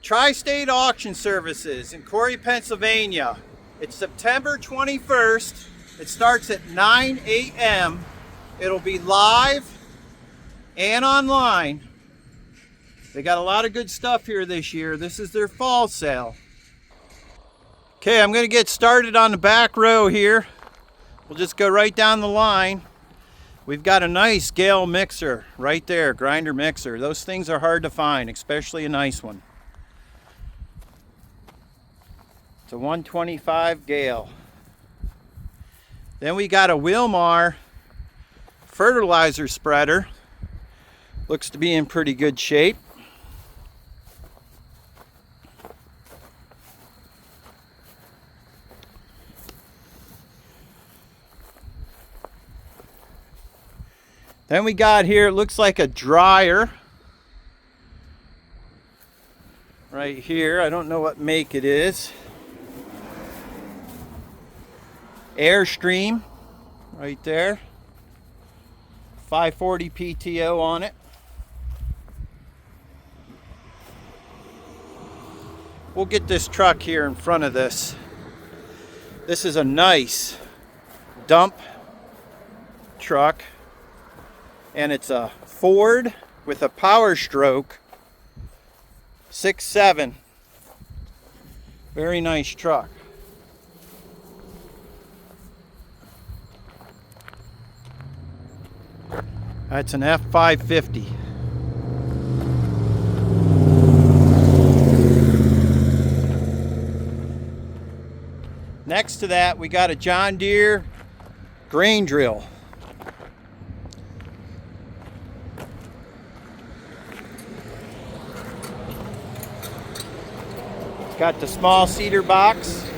Tri-State Auction Services in Corey, Pennsylvania. It's September 21st. It starts at 9 a.m. It'll be live and online. They got a lot of good stuff here this year. This is their fall sale. Okay, I'm going to get started on the back row here. We'll just go right down the line. We've got a nice Gale mixer right there, grinder mixer. Those things are hard to find, especially a nice one. It's a 125 Gale. Then we got a Wilmar fertilizer spreader. Looks to be in pretty good shape. Then we got here, it looks like a dryer. Right here, I don't know what make it is. Airstream right there, 540 PTO on it. We'll get this truck here in front of this. This is a nice dump truck, and it's a Ford with a Power Stroke 6.7. Very nice truck. That's an F550. Next to that, we got a John Deere grain drill. It's got the small cedar box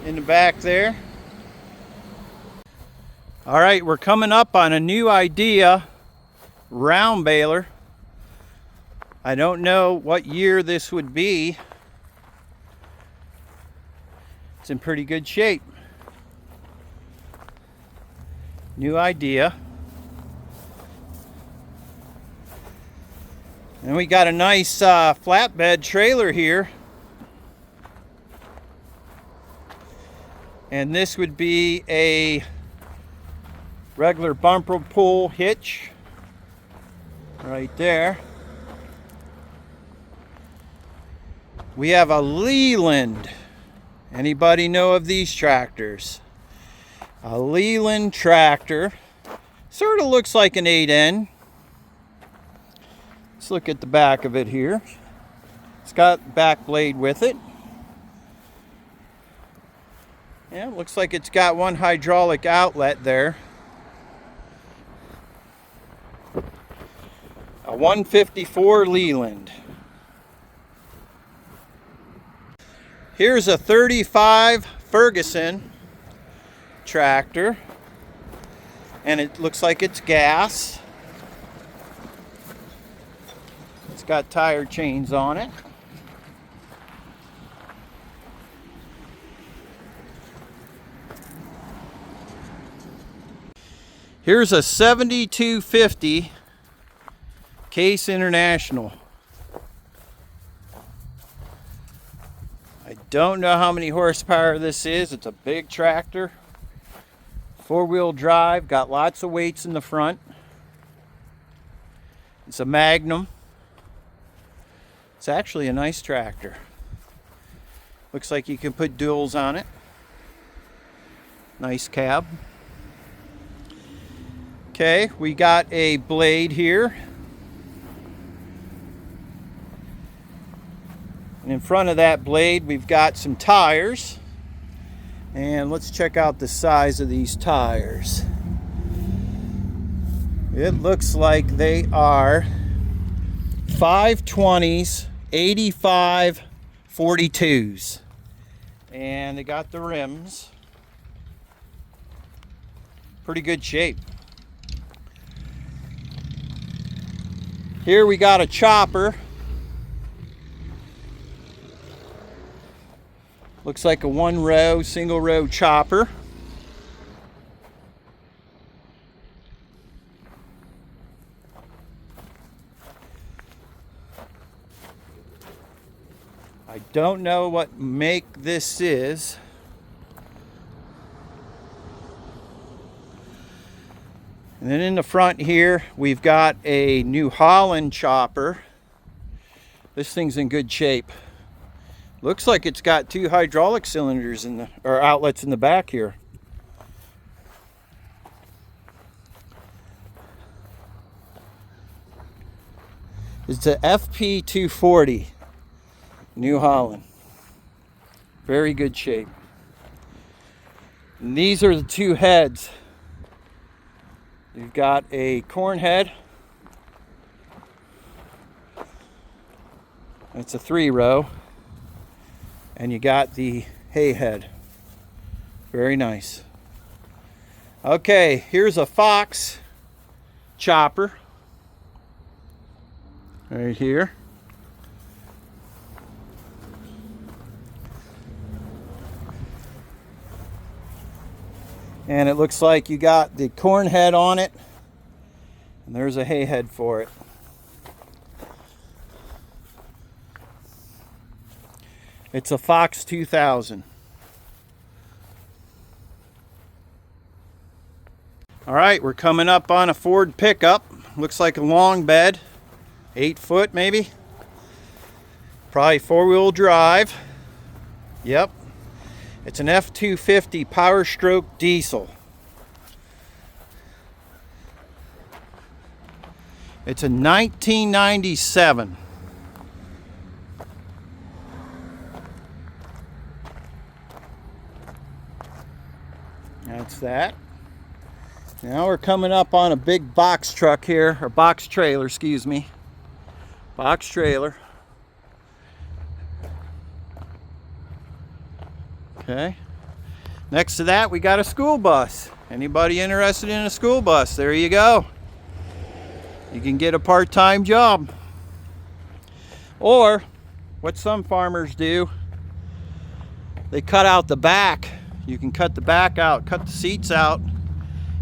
in the back there. All right, we're coming up on a new idea, round baler. I don't know what year this would be. It's in pretty good shape. New idea. And we got a nice flatbed trailer here. And this would be a regular bumper pull hitch right there. We have a Leland. Anybody know of these tractors? A Leland tractor. Sort of looks like an 8N. Let's look at the back of it here. It's got back blade with it. Yeah, looks like it's got one hydraulic outlet there. A 154 Leland. Here's a 35 Ferguson tractor, and it looks like it's gas. It's got tire chains on it. Here's a 7250 Case International. I don't know how many horsepower this is. It's a big tractor. Four-wheel drive, got lots of weights in the front. It's a Magnum. It's actually a nice tractor. Looks like you can put duals on it. Nice cab. Okay, we got a blade here. And in front of that blade, we've got some tires. And let's check out the size of these tires. It looks like they are 520s 85 42s. And they got the rims. Pretty good shape. Here we got a chopper. Looks like a one-row, single-row chopper. I don't know what make this is. And then in the front here, we've got a New Holland chopper. This thing's in good shape. Looks like it's got 2 hydraulic cylinders in the, or outlets in the back here. It's a FP 240. New Holland. Very good shape. And these are the 2 heads. You've got a corn head. It's a 3-row. And you got the hay head. Very nice. Okay, here's a Fox chopper. Right here. And it looks like you got the corn head on it, and there's a hay head for it. It's a Fox 2000. All right, we're coming up on a Ford pickup. Looks like a long bed, 8 foot maybe. Probably 4-wheel drive. Yep. It's an F250 Power Stroke diesel. It's a 1997. That's that. Now we're coming up on a big box truck here, or box trailer, excuse me. Box trailer. Okay. Next to that, we got a school bus. Anybody interested in a school bus? There you go. You can get a part-time job. Or, what some farmers do, they cut out the back. You can cut the back out, cut the seats out,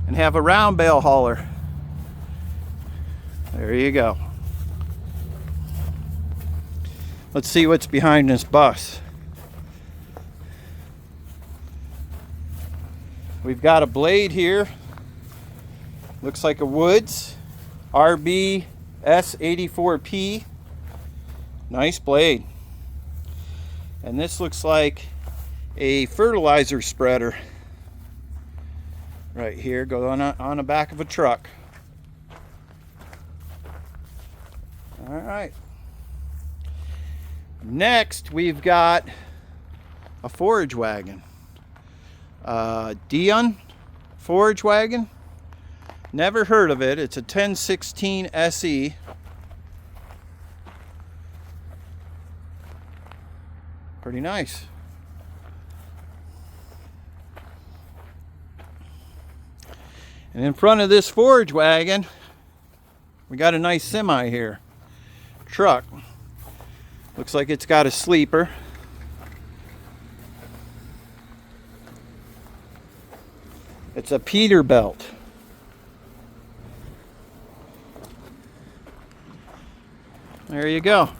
and have a round bale hauler. There you go. Let's see what's behind this bus. We've got a blade here. Looks like a Woods RB S84P. Nice blade. And this looks like a fertilizer spreader. Right here, go on the back of a truck. All right. Next, we've got a forage wagon. Dion forage wagon. Never heard of it. It's a 1016 SE. Pretty nice. And in front of this forage wagon, we got a nice semi here. Truck. Looks like it's got a sleeper. It's a Peterbilt. There you go.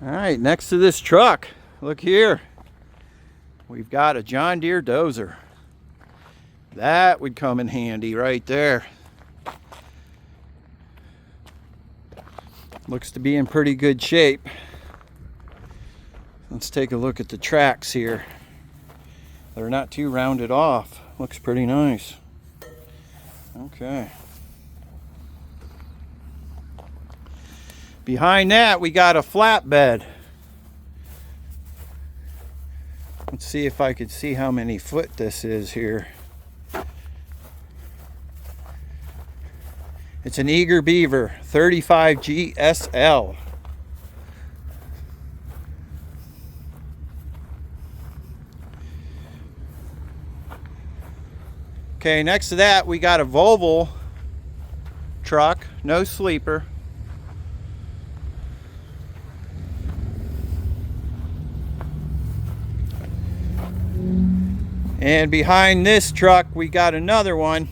All right, next to this truck, look here. We've got a John Deere dozer. That would come in handy right there. Looks to be in pretty good shape. Let's take a look at the tracks here. They're not too rounded off. Looks pretty nice. Okay. Behind that, we got a flatbed. Let's see if I could see how many foot this is here. It's an Eager Beaver 35 GSL. Okay, next to that we got a Volvo truck, no sleeper. And behind this truck we got another one.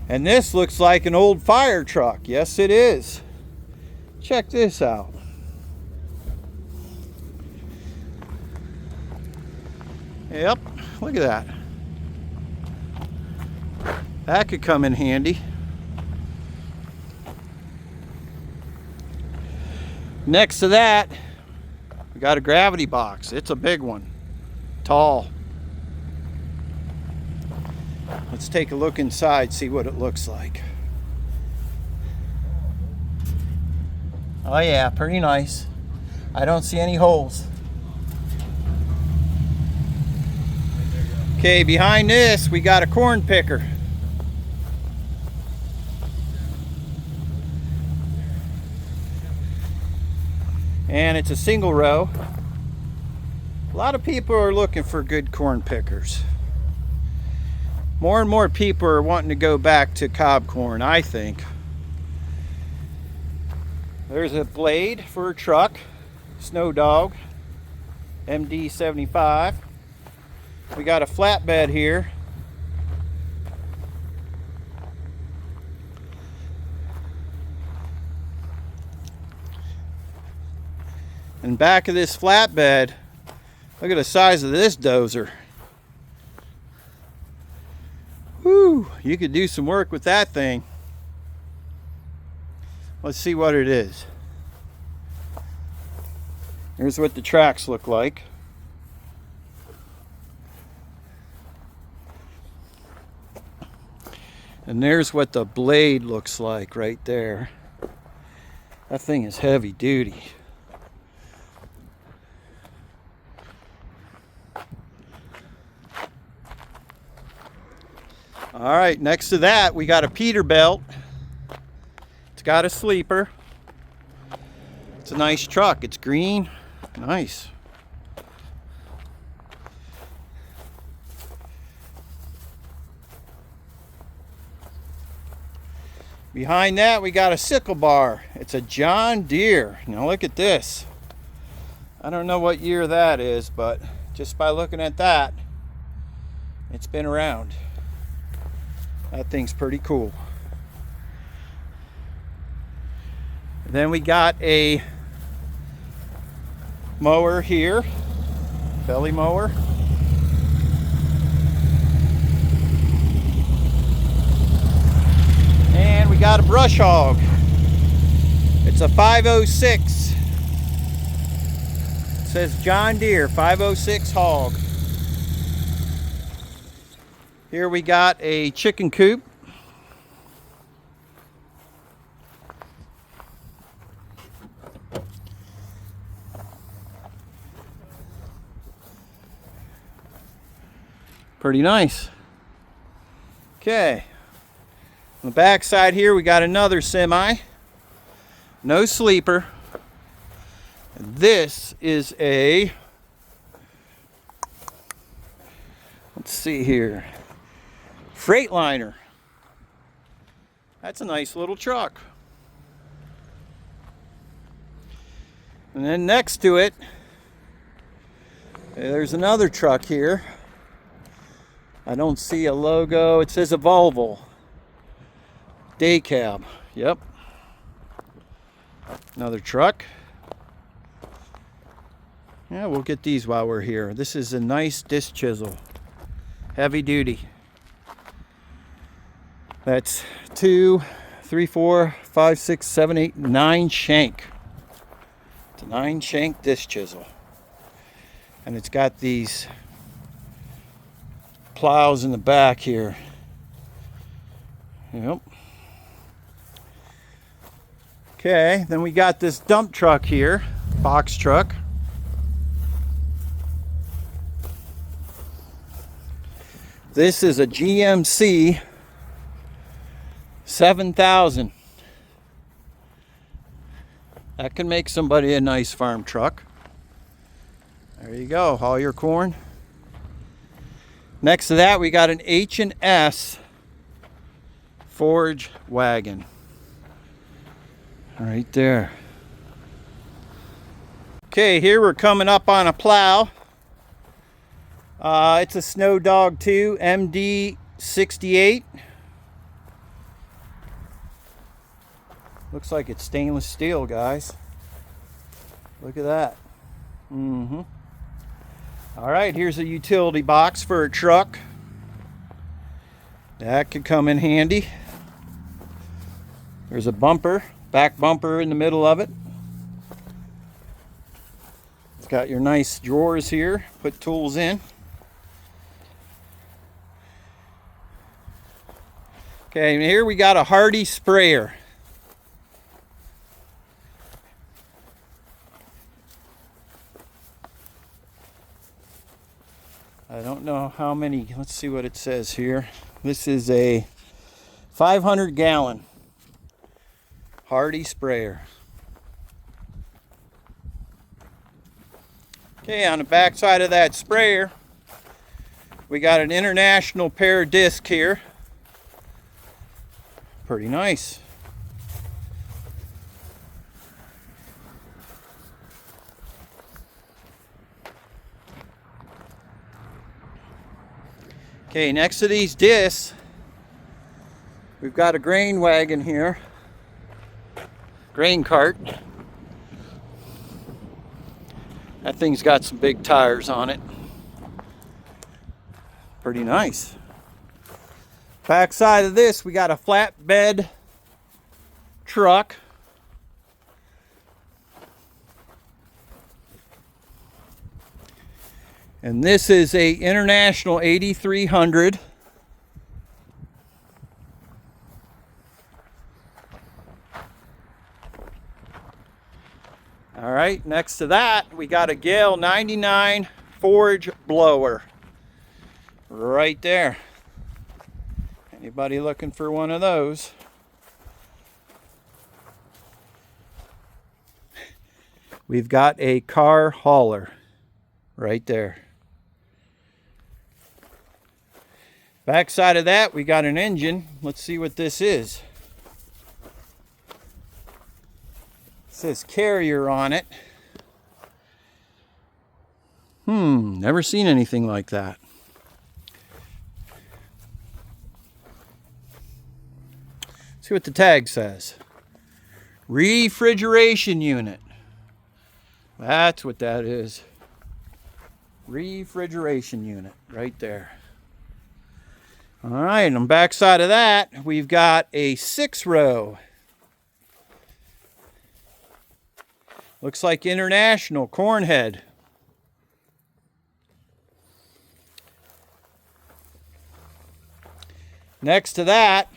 And this looks like an old fire truck. Yes, it is. Check this out. Yep, look at that. That could come in handy. Next to that, we got a gravity box. It's a big one, tall. Let's take a look inside, see what it looks like. Oh yeah, pretty nice. I don't see any holes. Okay, behind this we got a corn picker. And it's a single row. A lot of people are looking for good corn pickers. More and more people are wanting to go back to cob corn, I think. There's a blade for a truck, Snow Dog, MD75. We got a flatbed here. And back of this flatbed, look at the size of this dozer. Whew, you could do some work with that thing. Let's see what it is. Here's what the tracks look like. And there's what the blade looks like right there. That thing is heavy duty. All right, next to that we got a Peterbilt. It's got a sleeper. It's a nice truck. It's green. Nice. Behind that we got a sickle bar. It's a John Deere. Now look at this. I don't know what year that is, but just by looking at that, it's been around. That thing's pretty cool. Then we got a mower here, belly mower. And we got a brush hog. It's a 506. It says John Deere 506 hog. Here we got a chicken coop. Pretty nice. Okay. On the back side here we got another semi. No sleeper. And this is a, let's see here, Freightliner. That's a nice little truck. And then next to it, there's another truck here. I don't see a logo. It says a Volvo. Day cab. Yep. Another truck. Yeah, we'll get these while we're here. This is a nice disc chisel. Heavy duty. That's 2, 3, 4, 5, 6, 7, 8, 9 shank. It's a 9 shank disc chisel. And it's got these plows in the back here. Yep. Okay, then we got this dump truck here, box truck. This is a GMC 7000. That can make somebody a nice farm truck. There you go, haul your corn. Next to that, we got an H&S forage wagon. Right there. Okay, here we're coming up on a plow. It's a Snow Dog 2 MD68. Looks like it's stainless steel, guys. Look at that. All right, here's a utility box for a truck. That could come in handy. There's a bumper, back bumper in the middle of it. It's got your nice drawers here, put tools in. Okay, and here we got a Hardy sprayer. I don't know how many, let's see what it says here. This is a 500 gallon Hardy sprayer. Okay, on the back side of that sprayer, we got an International pair disc here. Pretty nice. Okay, next to these discs, we've got a grain wagon here. Grain cart. That thing's got some big tires on it. Pretty nice. Back side of this, we got a flatbed truck. And this is a International 8300. All right, next to that, we got a Gale 99 forage blower. Right there. Anybody looking for one of those? We've got a car hauler right there. Back side of that, we got an engine. Let's see what this is. It says Carrier on it. Never seen anything like that. See what the tag says. Refrigeration unit. That's what that is. Refrigeration unit right there. All right, on the back side of that, we've got a 6-row. Looks like International corn head. Next to that,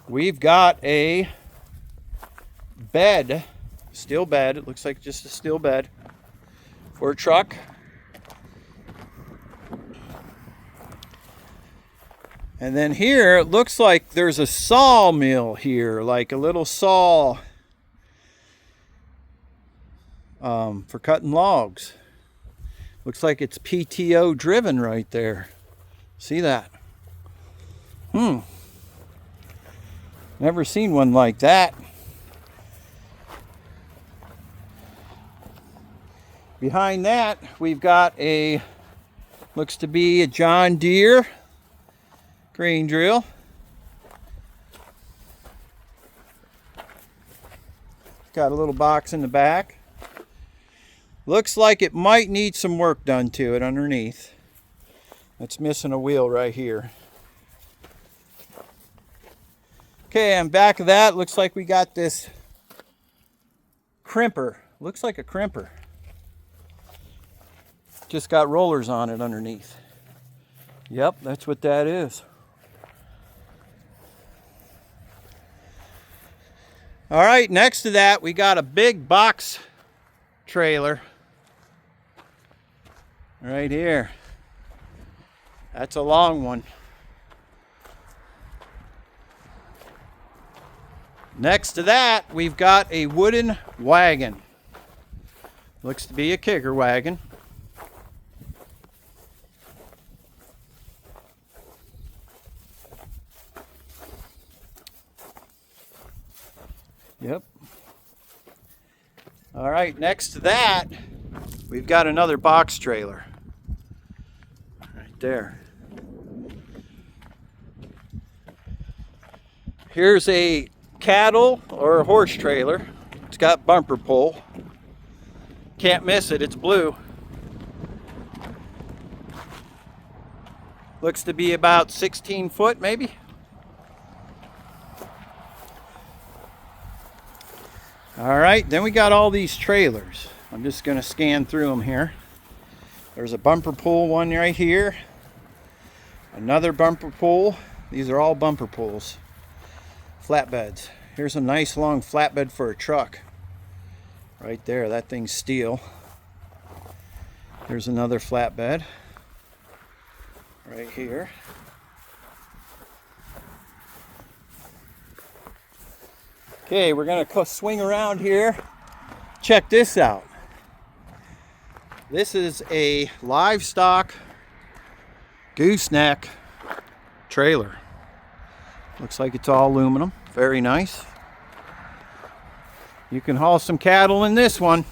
we've got a bed, steel bed. It looks like just a steel bed for a truck. And then here, it looks like there's a sawmill here, like a little saw for cutting logs. Looks like it's PTO driven right there. See that? Never seen one like that. Behind that, we've got a, looks to be a John Deere grain drill. Got a little box in the back. Looks like it might need some work done to it underneath. It's missing a wheel right here. Okay, on back of that, looks like we got this crimper. Looks like a crimper. Just got rollers on it underneath. Yep, that's what that is. All right, next to that, we got a big box trailer right here. That's a long one. Next to that, we've got a wooden wagon. Looks to be a kicker wagon. Yep. All right, next to that, we've got another box trailer. Right there. Here's a cattle or a horse trailer. It's got bumper pull. Can't miss it, it's blue. Looks to be about 16 foot maybe. All right, then we got all these trailers. I'm just gonna scan through them here. There's a bumper pull one right here. Another bumper pull. These are all bumper pulls. Flatbeds. Here's a nice long flatbed for a truck. Right there, that thing's steel. Here's another flatbed. Right here. Okay, we're gonna swing around here. Check this out. This is a Livestock gooseneck trailer. Looks like it's all aluminum. Very nice. You can haul some cattle in this one.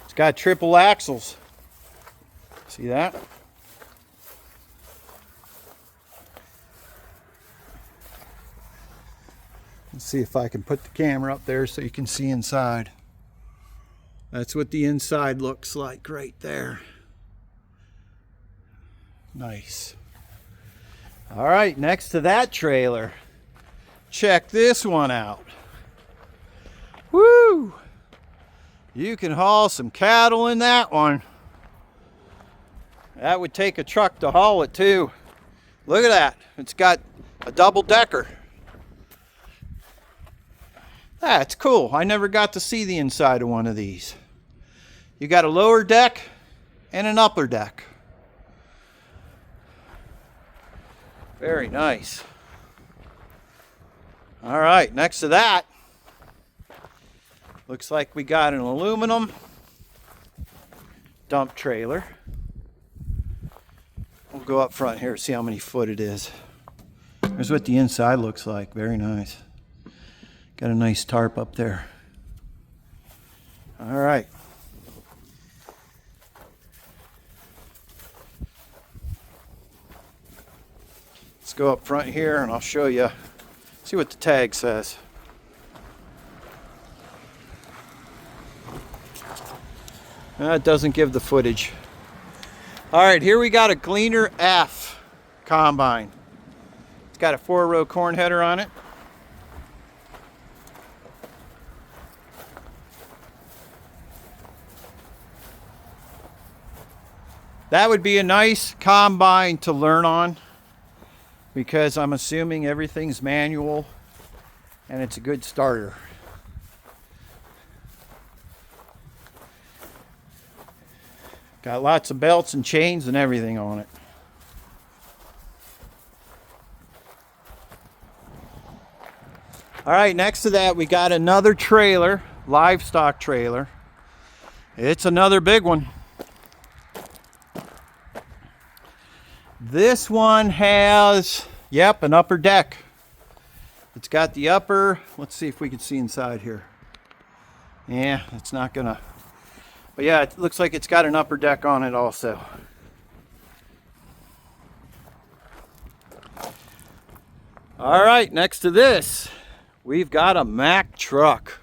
It's got triple axles. See that? Let's see if I can put the camera up there so you can see inside. That's what the inside looks like right there. Nice. All right, next to that trailer, check this one out. Woo! You can haul some cattle in that one. That would take a truck to haul it too. Look at that. It's got a double decker. That's cool. I never got to see the inside of one of these. You got a lower deck and an upper deck. Very nice. All right, next to that, looks like we got an aluminum dump trailer. We'll go up front here, see how many foot it is. Here's what the inside looks like. Very nice. Got a nice tarp up there. All right. Let's go up front here and I'll show you, see what the tag says. It doesn't give the footage. All right, here we got a Gleaner F combine. It's got a 4-row corn header on it. That would be a nice combine to learn on, because I'm assuming everything's manual and it's a good starter. Got lots of belts and chains and everything on it. All right, next to that we got another trailer, Livestock trailer. It's another big one. This one has, yep, an upper deck. It's got the upper, let's see if we can see inside here. Yeah, it's not gonna, but yeah, it looks like it's got an upper deck on it also. All right, next to this, we've got a Mack truck.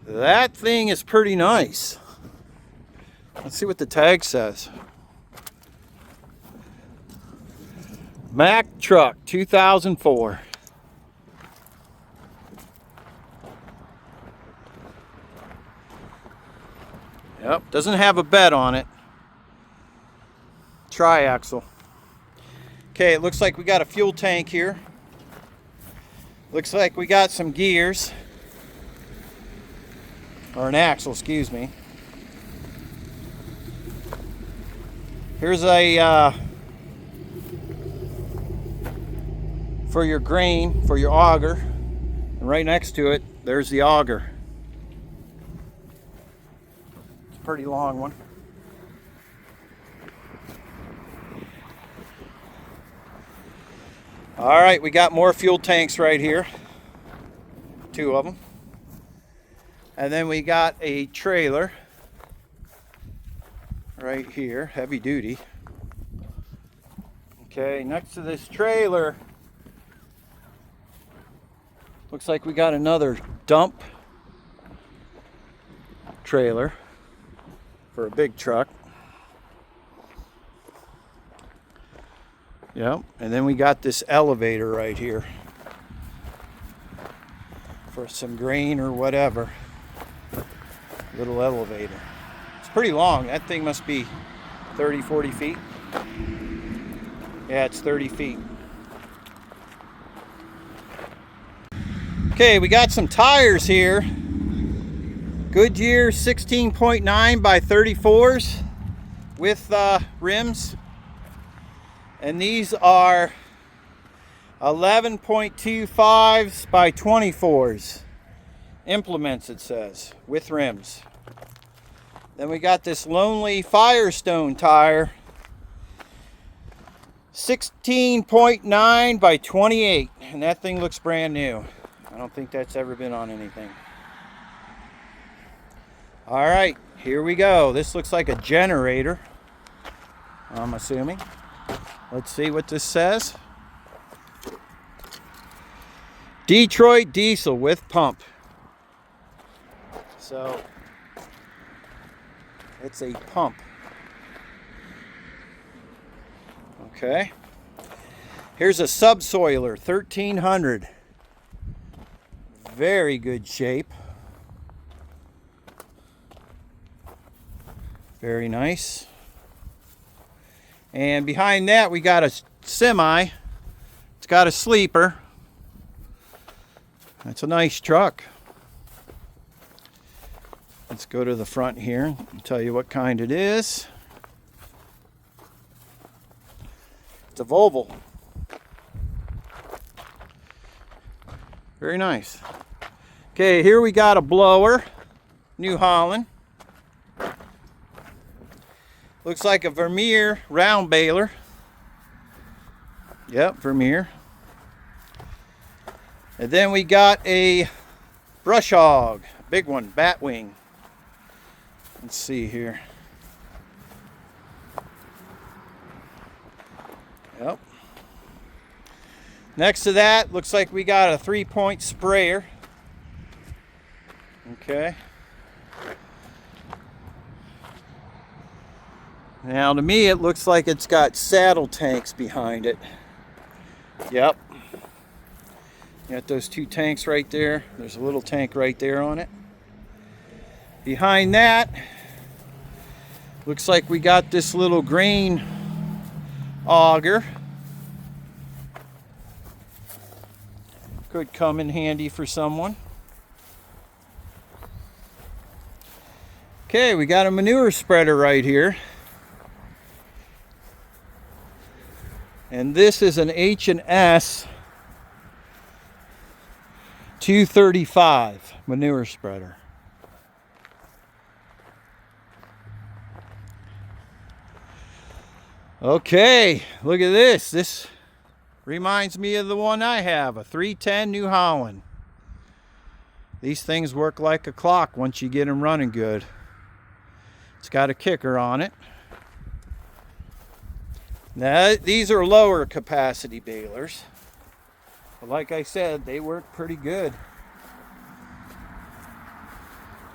That thing is pretty nice. Let's see what the tag says. Mack truck, 2004. Yep, doesn't have a bed on it. Tri-axle. Okay, it looks like we got a fuel tank here. Looks like we got some gears. or an axle, excuse me. Here's a for your grain, for your auger, and right next to it there's the auger. It's a pretty long one. All right, we got more fuel tanks right here, 2 of them, and then we got a trailer right here, heavy duty. Okay, next to this trailer looks like we got another dump trailer for a big truck. Yep, and then we got this elevator right here for some grain or whatever. Little elevator. It's pretty long. That thing must be 30, 40 feet. Yeah, it's 30 feet. Okay, we got some tires here. Goodyear 16.9 by 34s with rims. And these are 11.25s by 24s. Implements, it says, with rims. Then we got this Lonely Firestone tire. 16.9 by 28. And that thing looks brand new. I don't think that's ever been on anything. Alright, here we go. This looks like a generator, I'm assuming. Let's see what this says. Detroit diesel with pump. So, it's a pump. Okay. Here's a subsoiler, 1300. Very good shape. Very nice. And behind that we got a semi. It's got a sleeper. That's a nice truck. Let's go to the front here and tell you what kind it is. It's a Volvo. Very nice. Okay, here we got a blower. New Holland. Looks like a Vermeer round baler. Yep, Vermeer. And then we got a brush hog, big one, Batwing. Let's see here. Yep. Next to that, looks like we got a 3-point sprayer. Okay. Now to me it looks like it's got saddle tanks behind it. Yep. You got those 2 tanks right there. There's a little tank right there on it. Behind that, looks like we got this little grain auger. Could come in handy for someone. Okay, we got a manure spreader right here. And this is an H&S 235 manure spreader. Okay, look at this. This reminds me of the one I have, a 310 New Holland. These things work like a clock once you get them running good. It's got a kicker on it. Now, these are lower capacity balers. But like I said, they work pretty good.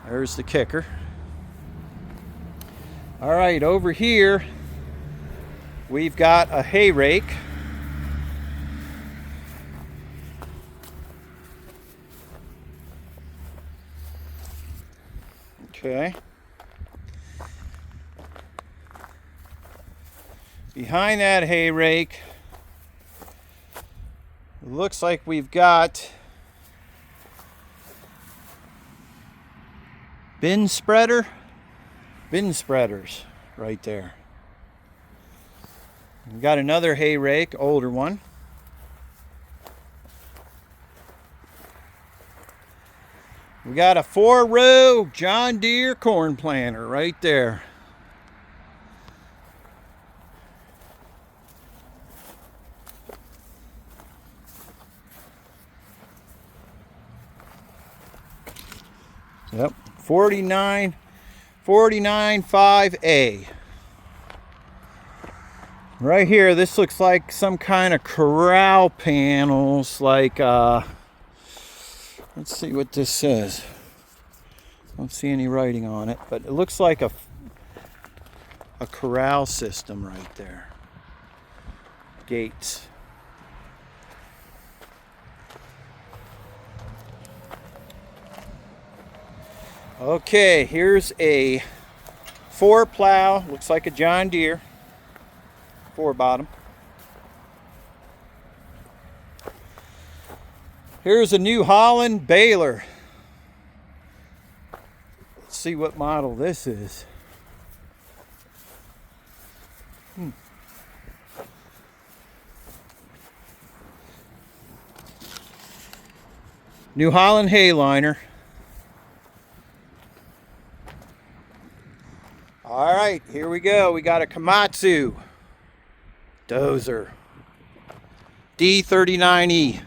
There's the kicker. All right, over here, we've got a hay rake. Okay. Behind that hay rake, it looks like we've got bin spreader. Bin spreaders right there. We got another hay rake, older one. We got a 4-row John Deere corn planter right there. Yep, 49.5A. Right here, this looks like some kind of corral panels, like, let's see what this says. I don't see any writing on it, but it looks like a corral system right there. Gates. Okay, here's a 4-plow, looks like a John Deere 4-bottom. Here's a New Holland baler. Let's see what model this is. New Holland Hayliner. All right, here we go. We got a Komatsu dozer D39E.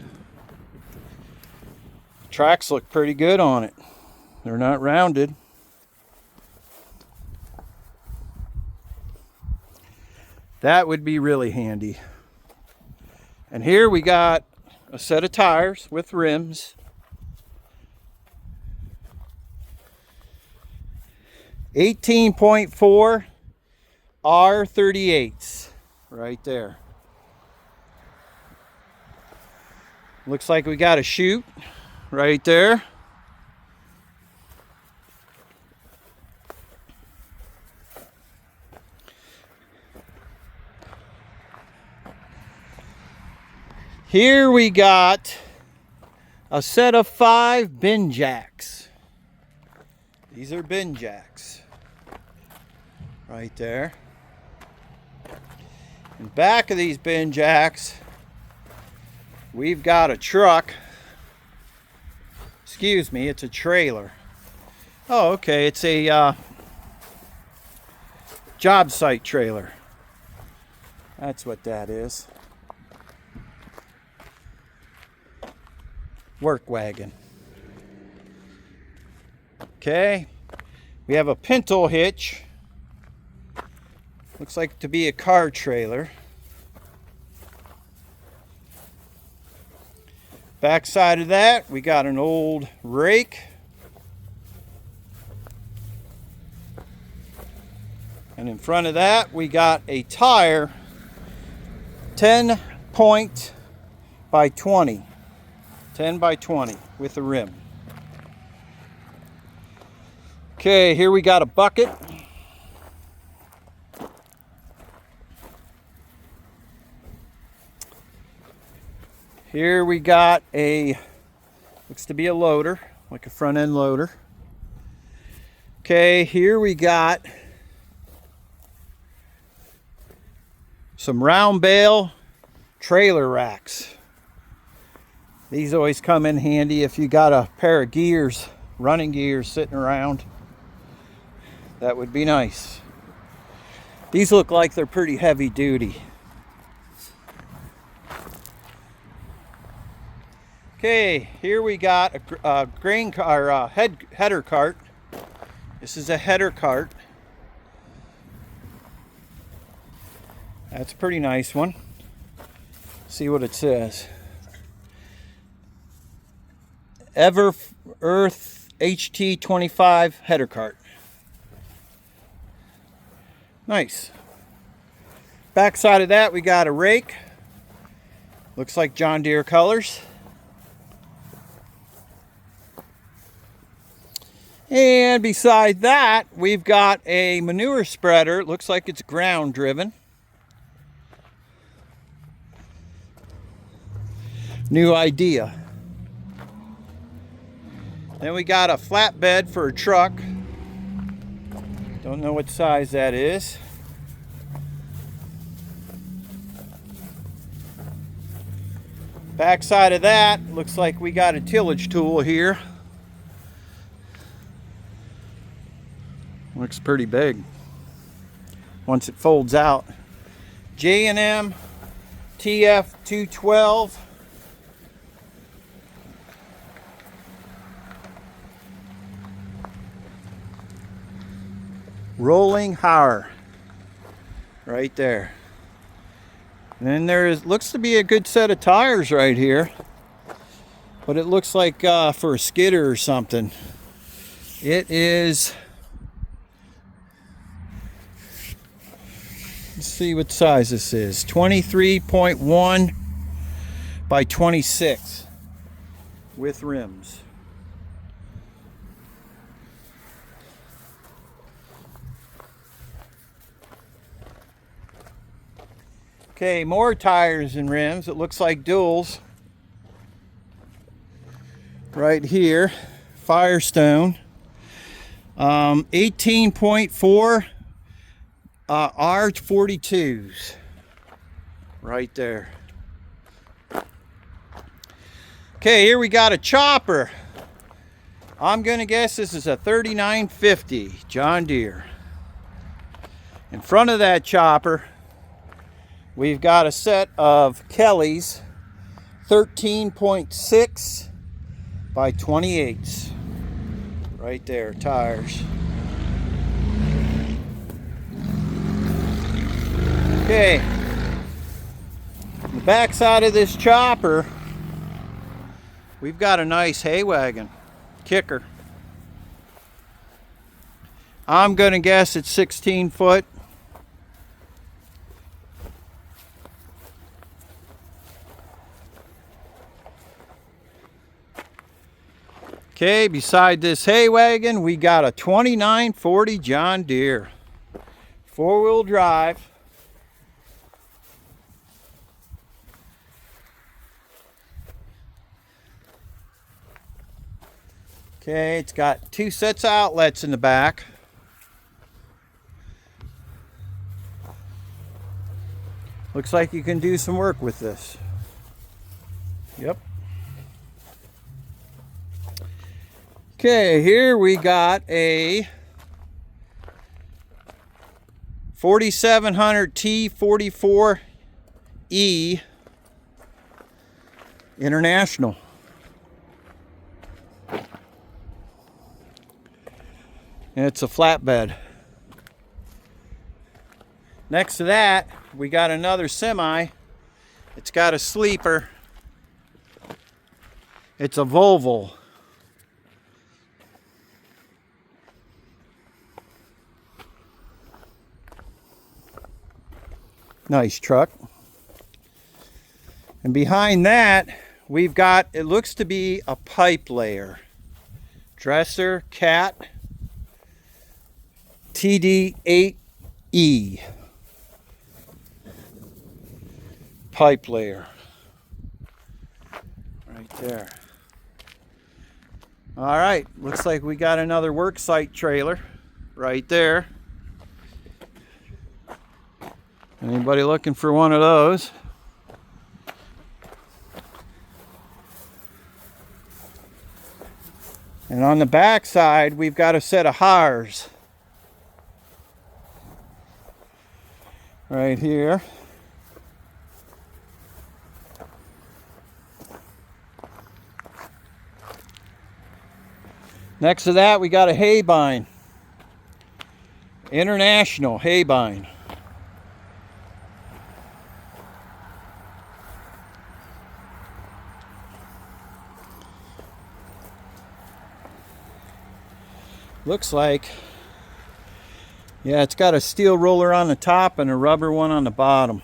Tracks look pretty good on it. They're not rounded. That would be really handy. And here we got a set of tires with rims. 18.4 R38s right there. Looks like we got a chute right there. Here we got a set of 5 bin jacks. These are bin jacks right there. In back of these bin jacks, we've got a truck. Excuse me, it's a trailer. Oh, okay, it's a job site trailer. That's what that is. Work wagon. Okay, we have a pintle hitch. Looks like to be a car trailer. Back side of that, we got an old rake. And in front of that, we got a tire, 10 point by 20. 10 by 20 with a rim. Okay, here we got a bucket. Here we got a, looks to be a loader, like a front end loader. Okay, here we got some round bale trailer racks. These always come in handy if you got a pair of gears, running gears sitting around. That would be nice. These look like they're pretty heavy duty. Okay, here we got a grain car, header cart. This is a header cart. That's a pretty nice one. See what it says. Ever Earth HT25 header cart. Nice. Back side of that, we got a rake. Looks like John Deere colors. And beside that, we've got a manure spreader. It looks like it's ground driven. New idea. Then we got a flatbed for a truck. Don't know what size that is. Back side of that, looks like we got a tillage tool here. Looks pretty big once it folds out. J&M TF212. Rolling hire right there. And then looks to be a good set of tires right here, but it looks like for a skidder or something. It is, let's see what size this is, 23.1 by 26 with rims. Okay, more tires and rims. It looks like duals. Right here, Firestone. 18.4 R42s. Right there. Okay, here we got a chopper. I'm gonna guess this is a 3950 John Deere. In front of that chopper, we've got a set of Kelly's 13.6 by 28s. Right there, tires. Okay. On the back side of this chopper, we've got a nice hay wagon, kicker. I'm gonna guess it's 16 foot. Okay, beside this hay wagon, we got a 2940 John Deere. Four-wheel drive. Okay, it's got two sets of outlets in the back. Looks like you can do some work with this. Yep. Okay, here we got a 4700 T44E International. And it's a flatbed. Next to that, we got another semi. It's got a sleeper. It's a Volvo. Nice truck. And behind that, we've got, it looks to be a pipe layer. Dresser Cat TD8E. Pipe layer. Right there. All right, looks like we got another work site trailer right there. Anybody looking for one of those? And on the back side, we've got a set of hires. Right here. Next to that, we got a hay bine. International hay bine. Looks like, yeah, it's got a steel roller on the top and a rubber one on the bottom.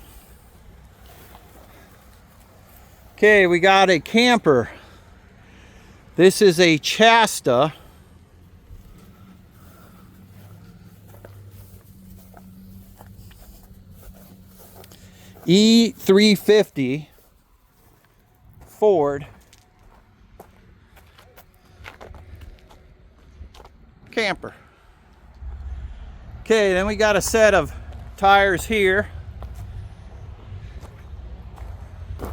Okay, we got a camper. This is a Chasta. E350 Ford camper. Okay, then we got a set of tires here.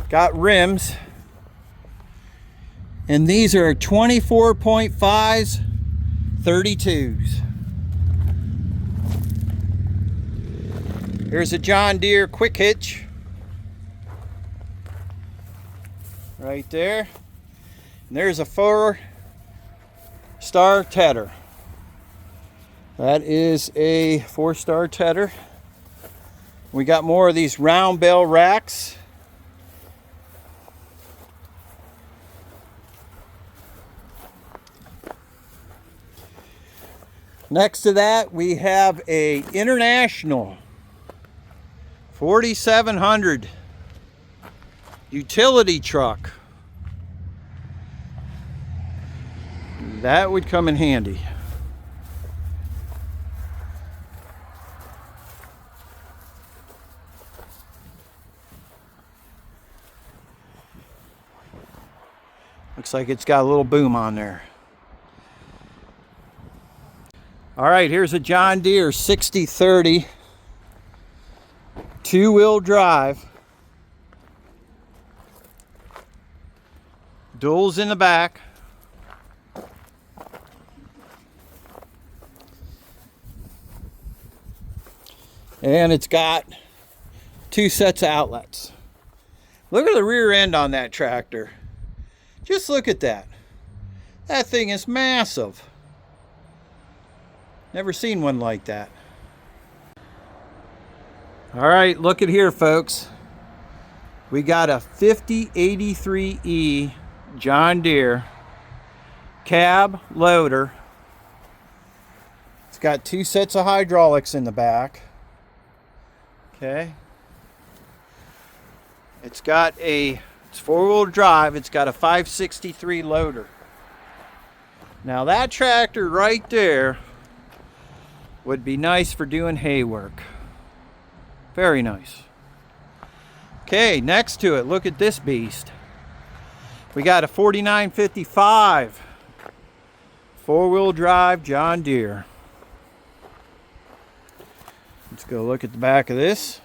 Got rims. And these are 24.5s, 32s. Here's a John Deere quick hitch. Right there. And there's a 4-star tedder. That is a 4-star tedder. We got more of these round bell racks. Next to that, we have a International 4700 utility truck. That would come in handy. Looks like it's got a little boom on there. All right, here's a John Deere 6030 two-wheel drive. Duals in the back. And it's got 2 sets of outlets. Look at the rear end on that tractor. Just look at that. That thing is massive. Never seen one like that. All right, look at here, folks. We got a 5083E John Deere cab loader. It's got 2 sets of hydraulics in the back. Okay. It's 4-wheel drive. It's got a 563 loader. Now that tractor right there would be nice for doing hay work. Very nice. Okay, next to it, look at this beast. We got a 4955 4-wheel drive John Deere. Let's go look at the back of this.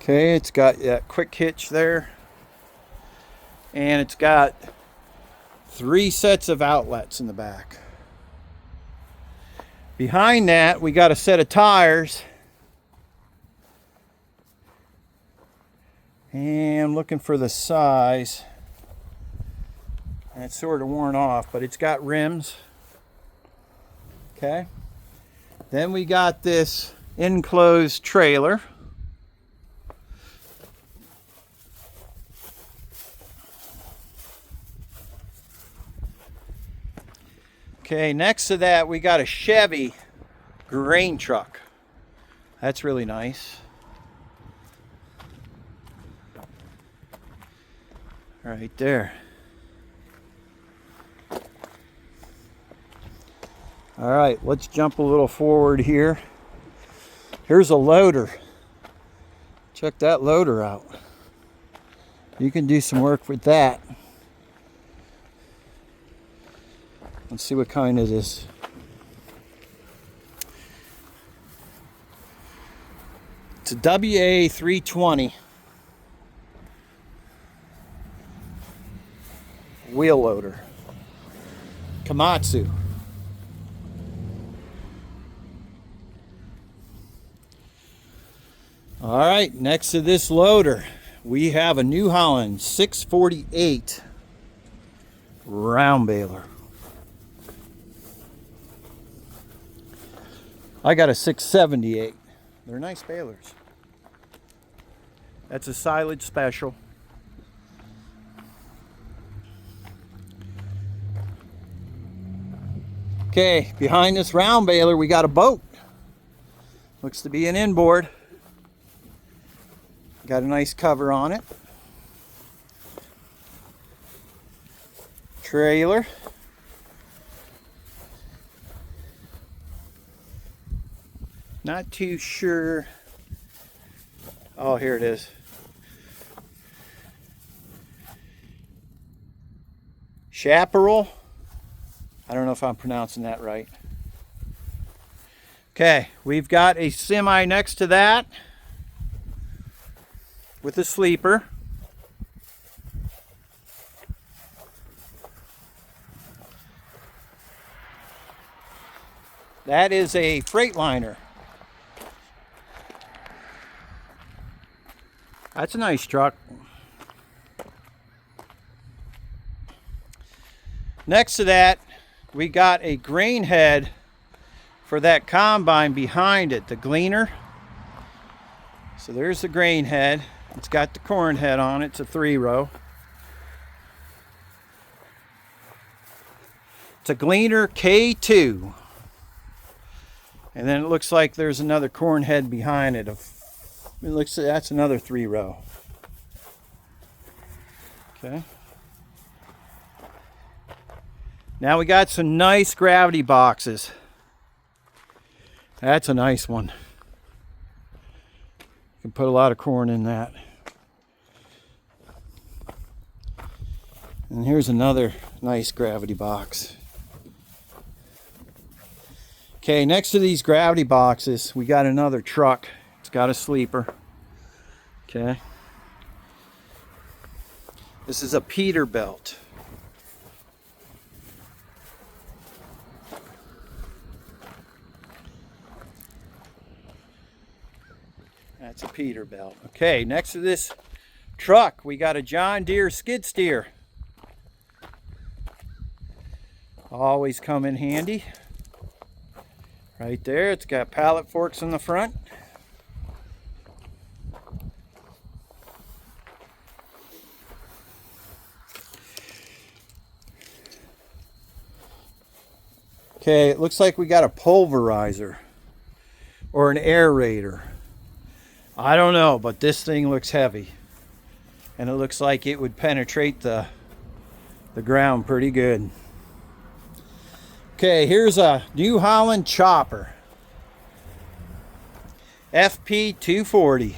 Okay, it's got that quick hitch there. And it's got 3 sets of outlets in the back. Behind that, we got a set of tires. And I'm looking for the size. And it's sort of worn off, but it's got rims. Okay. Then we got this enclosed trailer. Okay, next to that we got a Chevy grain truck. That's really nice. Right there. All right, let's jump a little forward here. Here's a loader. Check that loader out. You can do some work with that. Let's see what kind it is. It's a WA320 wheel loader. Komatsu. All right, next to this loader, we have a New Holland 648 round baler. I got a 678. They're nice balers. That's a silage special. Okay, behind this round baler we got a boat. Looks to be an inboard. Got a nice cover on it. Trailer. Not too sure. Oh, here it is. Chaparral I don't know if I'm pronouncing that right. Okay, we've got a semi next to that with a sleeper. That is a Freightliner. That's a nice truck. Next to that, we got a grain head for that combine behind it, the gleaner. So there's the grain head. It's got the corn head on it. It's a 3-row. It's a Gleaner K2. And then it looks like there's another corn head behind it. It looks like that's another 3-row. Okay. Now we got some nice gravity boxes. That's a nice one. You can put a lot of corn in that. And here's another nice gravity box. Okay, next to these gravity boxes, we got another truck. It's got a sleeper. Okay. This is a Peterbilt. That's a Peterbilt. Okay, next to this truck, we got a John Deere skid steer. Always come in handy. Right there, it's got pallet forks in the front. Okay, it looks like we got a pulverizer or an aerator. I don't know, but this thing looks heavy. And it looks like it would penetrate the ground pretty good. Okay, here's a New Holland chopper. FP 240.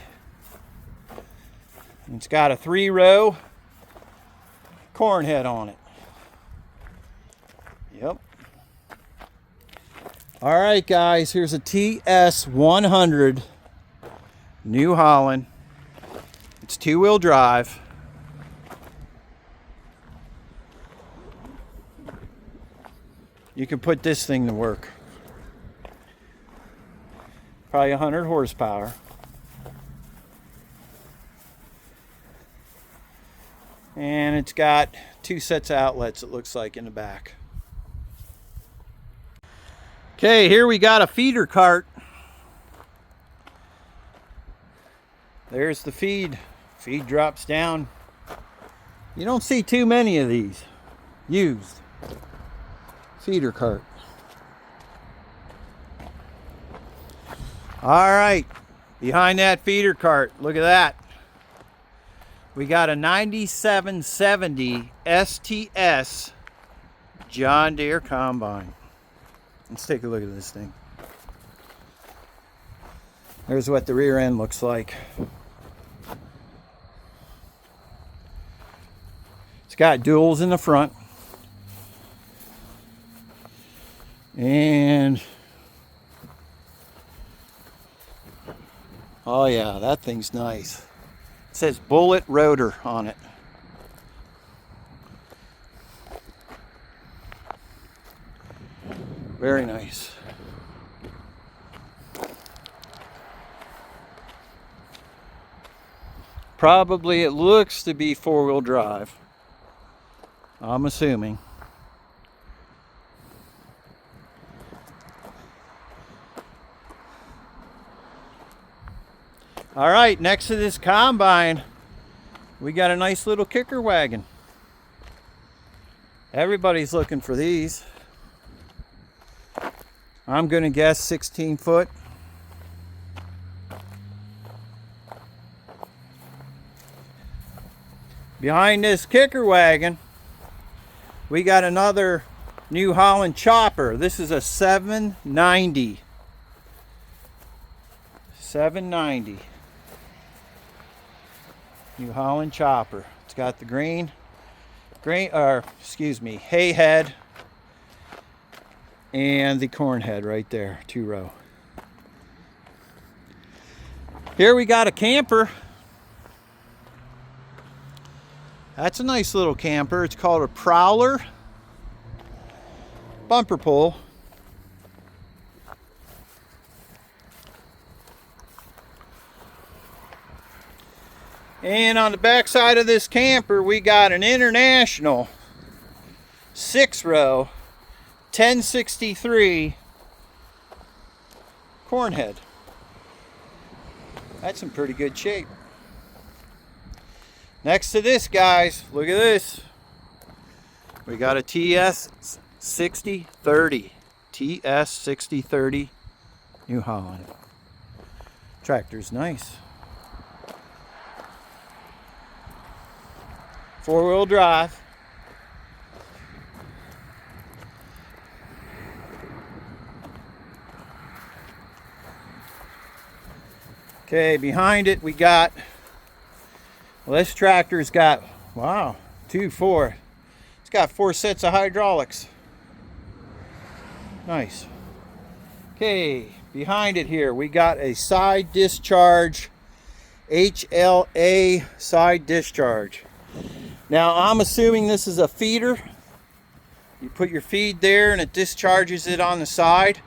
It's got a 3-row corn head on it. Yep. All right, guys, here's a TS 100 New Holland. It's 2-wheel drive. You can put this thing to work. Probably 100 horsepower. And it's got 2 sets of outlets, it looks like, in the back. Okay, here we got a feeder cart. There's the feed. Feed drops down. You don't see too many of these used. Feeder cart. All right, behind that feeder cart, look at that. We got a 9770 STS John Deere combine. Let's take a look at this thing. There's what the rear end looks like. It's got duals in the front. And oh yeah, that thing's nice. It says bullet rotor on it. Very nice. Probably it looks to be 4-wheel drive. I'm assuming. All right, next to this combine, we got a nice little kicker wagon. Everybody's looking for these. I'm going to guess 16 foot. Behind this kicker wagon, we got another New Holland chopper. This is a 790. 790. New Holland chopper. It's got the hay head. and the corn head right there, 2-row. Here we got a camper. That's a nice little camper. It's called a Prowler. Bumper pull. And on the back side of this camper, we got an International 6-row 1063 corn head. That's in pretty good shape. Next to this, guys, look at this. We got a TS 6030. TS 6030 New Holland. Tractor's nice. 4-wheel drive. Okay, behind it we got, well, this tractor's got, wow, 2, 4. It's got 4 sets of hydraulics. Nice. Okay, behind it here we got a side discharge, HLA side discharge. Now I'm assuming this is a feeder. You put your feed there and it discharges it on the side.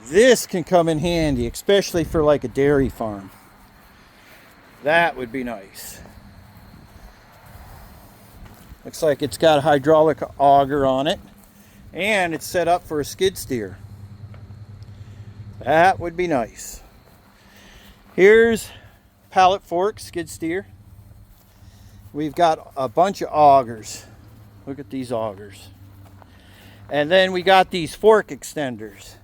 This can come in handy, especially for like a dairy farm. That would be nice. Looks like it's got a hydraulic auger on it, and it's set up for a skid steer. That would be nice. Here's pallet fork skid steer. We've got a bunch of augers. Look at these augers. And then we got these fork extenders.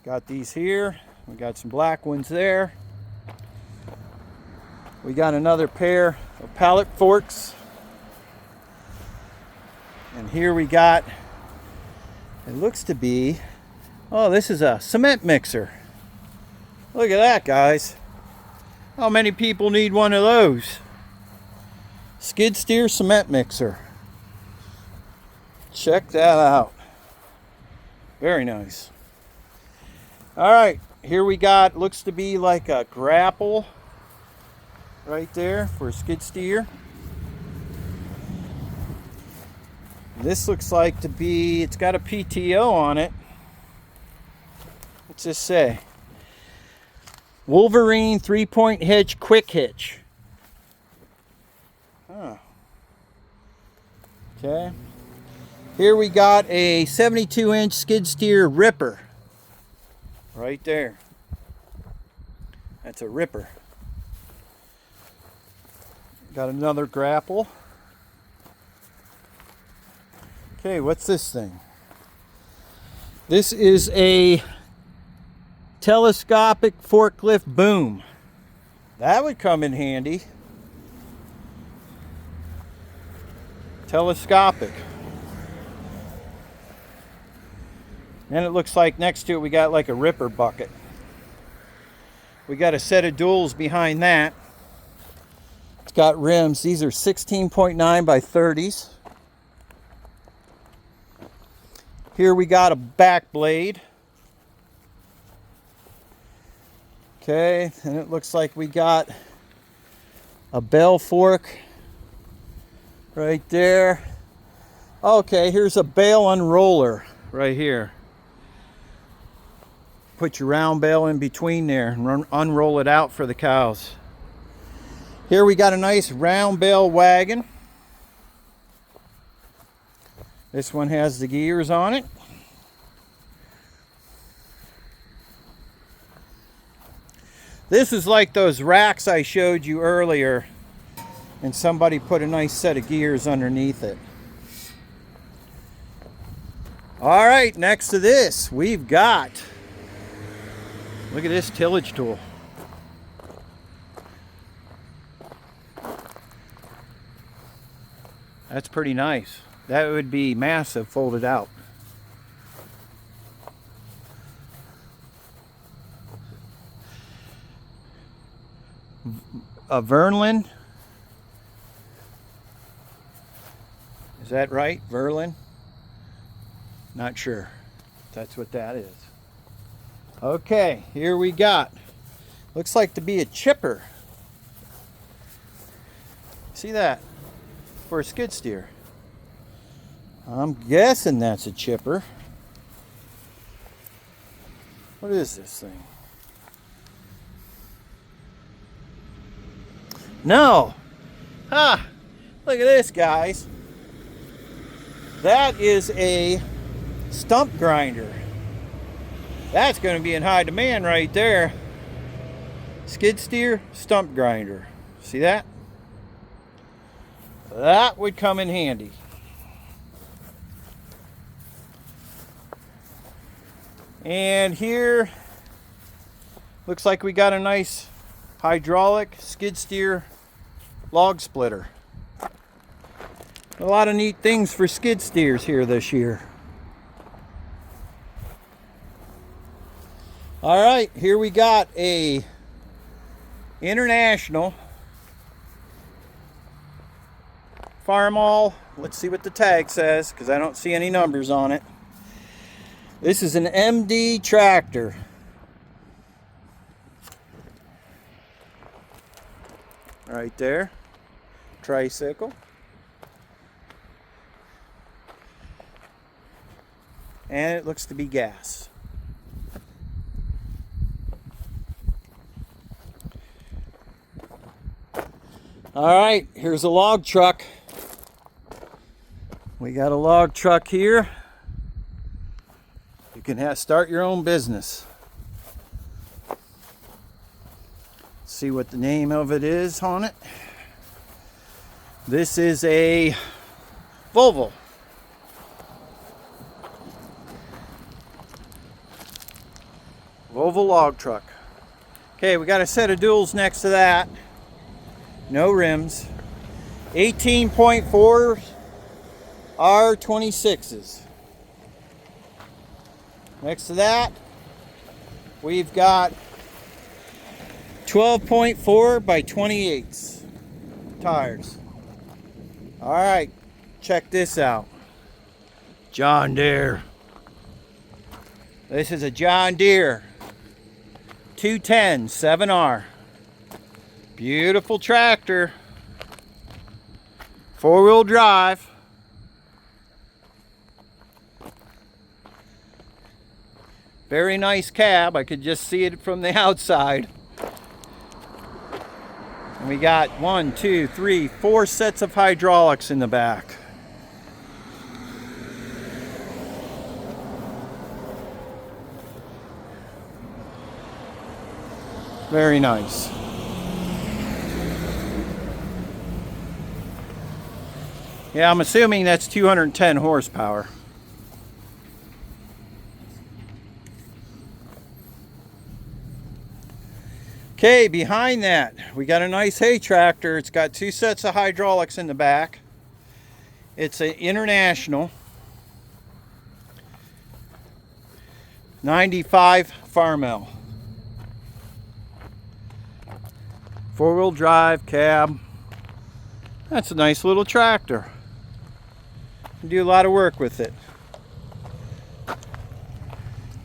Got these here. We got some black ones there. We got another pair of pallet forks. And here we got, it looks to be, oh, this is a cement mixer. Look at that, guys. How many people need one of those? Skid steer cement mixer. Check that out. Very nice. All right, here we got, looks to be like a grapple right there for a skid steer. This looks like to be, it's got a PTO on it. What's this say? Wolverine 3-point hitch, quick hitch. Oh. Okay. Here we got a 72-inch skid steer ripper. Right there. That's a ripper. Got another grapple. Okay, what's this thing? This is a telescopic forklift boom. That would come in handy. Telescopic. And it looks like next to it we got like a ripper bucket. We got a set of duals behind that. It's got rims. These are 16.9 by 30s. Here we got a back blade. Okay, and it looks like we got a bell fork right there. Okay, here's a bale unroller right here. Put your round bale in between there and unroll it out for the cows. Here we got a nice round bale wagon. This one has the gears on it. This is like those racks I showed you earlier, and somebody put a nice set of gears underneath it. All right, next to this, we've got, look at this tillage tool. That's pretty nice. That would be massive folded out. A Verlin. Is that right? Verlin? Not sure. That's what that is. Okay, here we got. Looks like to be a chipper. See that? For a skid steer. I'm guessing that's a chipper. What is this thing? No. Ah, look at this, guys. That is a stump grinder. That's going to be in high demand right there. Skid steer, stump grinder. See that? That would come in handy. And here looks like we got a nice hydraulic skid steer log splitter. A lot of neat things for skid steers here this year. All right, here we got a International Farmall. Let's see what the tag says, because I don't see any numbers on it. This is an MD tractor. Right there. Tricycle. And it looks to be gas. All right, here's a log truck. We got a log truck here. You can start your own business. See what the name of it is on it. This is a Volvo. Volvo log truck. Okay, we got a set of duals next to that. No rims. 18.4 R26s. Next to that, we've got 12.4 by 28s tires. All right, check this out. John Deere. This is a John Deere 210 7R. Beautiful tractor. 4-wheel drive. Very nice cab. I could just see it from the outside. And we got 1, 2, 3, 4 sets of hydraulics in the back. Very nice. Yeah, I'm assuming that's 210 horsepower. Okay, behind that, we got a nice hay tractor. It's got 2 sets of hydraulics in the back. It's an International 95 Farmall. 4-wheel drive cab. That's a nice little tractor. You do a lot of work with it.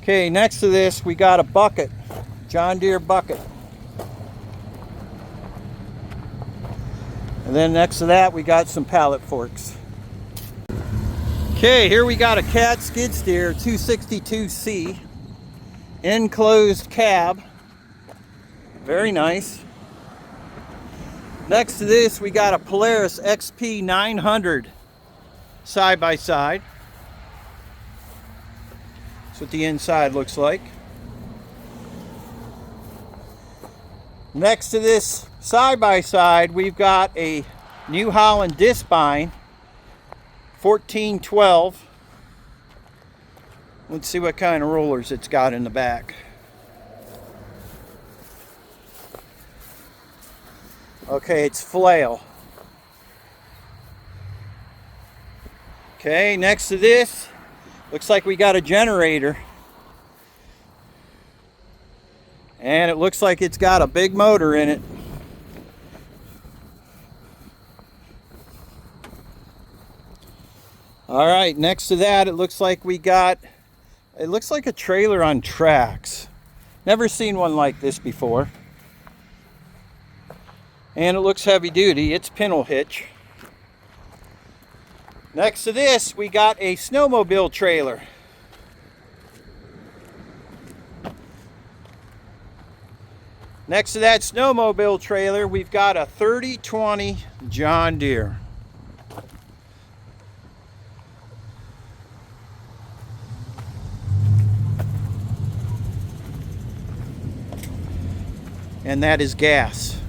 Okay, next to this we got a bucket. John Deere bucket. And then next to that we got some pallet forks. Okay, here we got a Cat skid steer 262C. Enclosed cab. Very nice. Next to this we got a Polaris XP 900 side by side. That's what the inside looks like. Next to this side by side we've got a New Holland Discbine 1412. Let's see what kind of rollers it's got in the back. Okay, it's flail. Okay, next to this, looks like we got a generator. And it looks like it's got a big motor in it. All right, next to that, it looks like it looks like a trailer on tracks. Never seen one like this before. And it looks heavy duty. It's pintle hitch. Next to this, we got a snowmobile trailer. Next to that snowmobile trailer, we've got a 3020 John Deere. And that is gas.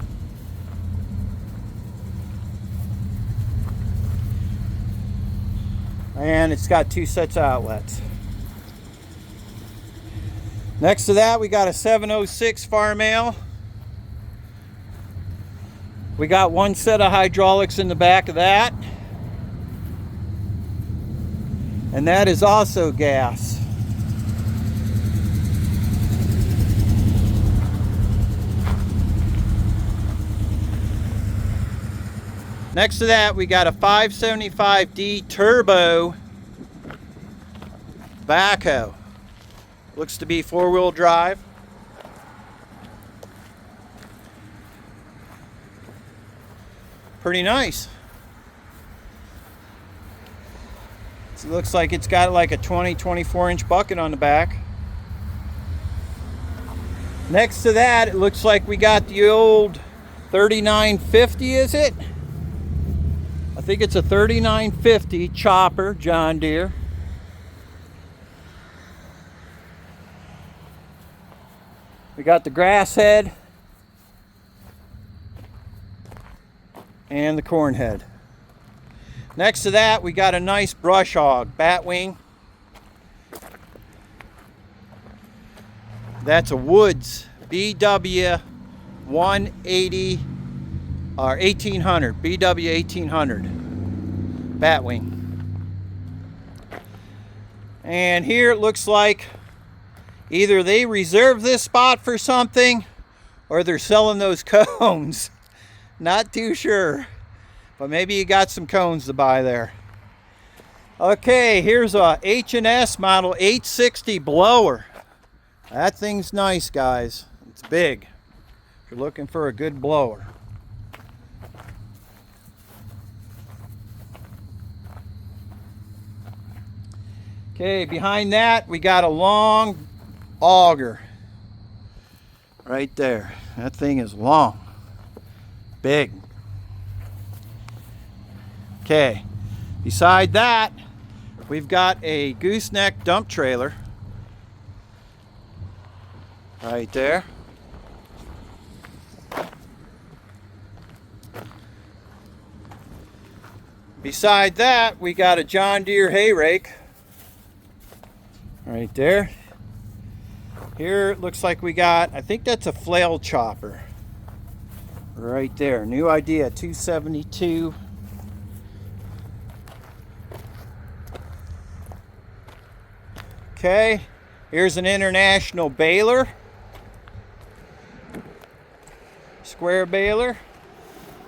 And it's got 2 sets of outlets. Next to that, we got a 706 Farm-Ale. We got 1 set of hydraulics in the back of that. And that is also gas. Next to that, we got a 575D turbo backhoe. Looks to be 4-wheel drive. Pretty nice. It looks like it's got like a 24 inch bucket on the back. Next to that, it looks like we got the old 3950, is it? I think it's a 3950 chopper, John Deere. We got the grass head and the corn head. Next to that, we got a nice brush hog, Batwing. That's a Woods BW 180 or 1800, BW 1800 Batwing. And here it looks like either they reserved this spot for something or they're selling those cones. Not too sure, but maybe you got some cones to buy there. Okay, here's a H&S model 860 blower. That thing's nice, guys. It's big. If you're looking for a good blower. Okay, behind that we got a long auger. Right there. That thing is long. Big. Okay, beside that we've got a gooseneck dump trailer. Right there. Beside that, we got a John Deere hay rake. Right there. Here it looks like we got, I think that's a flail chopper. Right there. New Idea 272. Okay. Here's an International baler. Square baler.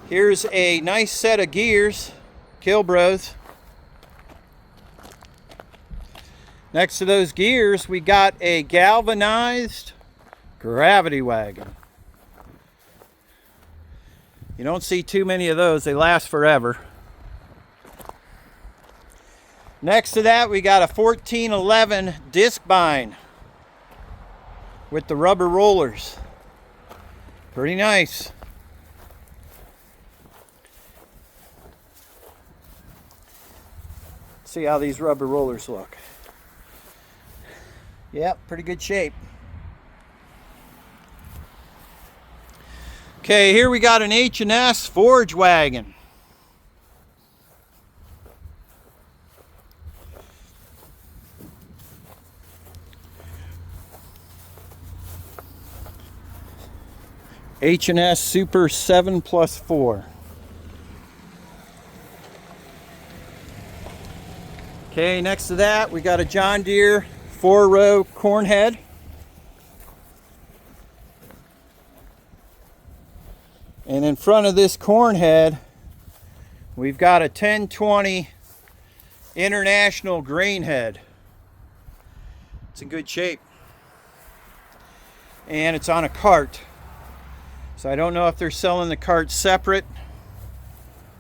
Here's a nice set of gears, Kilbros. Next to those gears, we got a galvanized gravity wagon. You don't see too many of those. They last forever. Next to that, we got a 1411 disc bind with the rubber rollers. Pretty nice. See how these rubber rollers look. Yep, pretty good shape. Okay, here we got an H&S forage wagon. H&S Super 7+4. Okay, next to that we got a John Deere 4-row corn head. And in front of this corn head, we've got a 1020 International grain head. It's in good shape. And it's on a cart. So I don't know if they're selling the cart separate.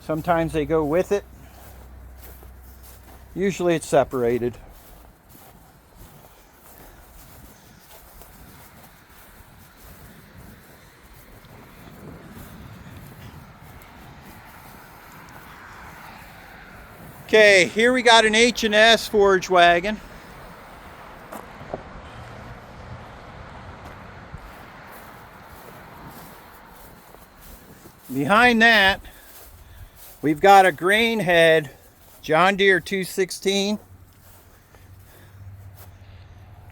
Sometimes they go with it. Usually it's separated. Okay, here we got an H&S forage wagon. Behind that, we've got a grain head John Deere 216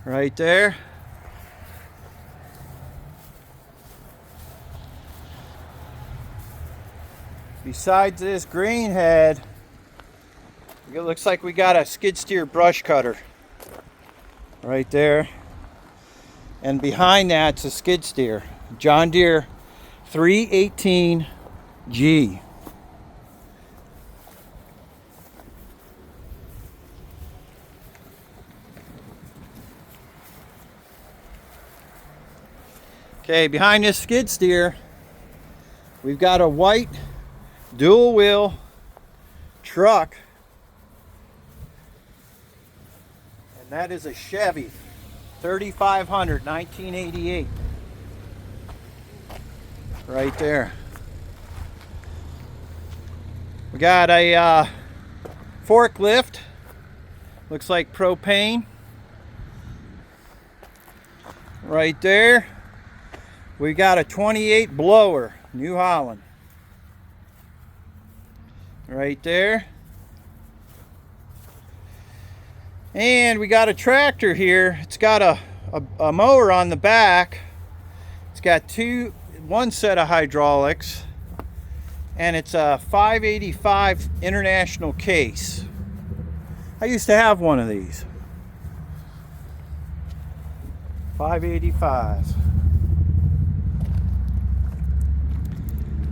right there. Besides this grain head, it looks like we got a skid steer brush cutter right there. And behind that's a skid steer, John Deere 318G. Okay, behind this skid steer, we've got a white dual wheel truck. And that is a Chevy 3500 1988. Right there. We got a forklift. Looks like propane. Right there. We got a 28 blower, New Holland. Right there. And we got a tractor here. It's got a mower on the back. It's got one set of hydraulics. And it's a 585 International case. I used to have one of these. 585.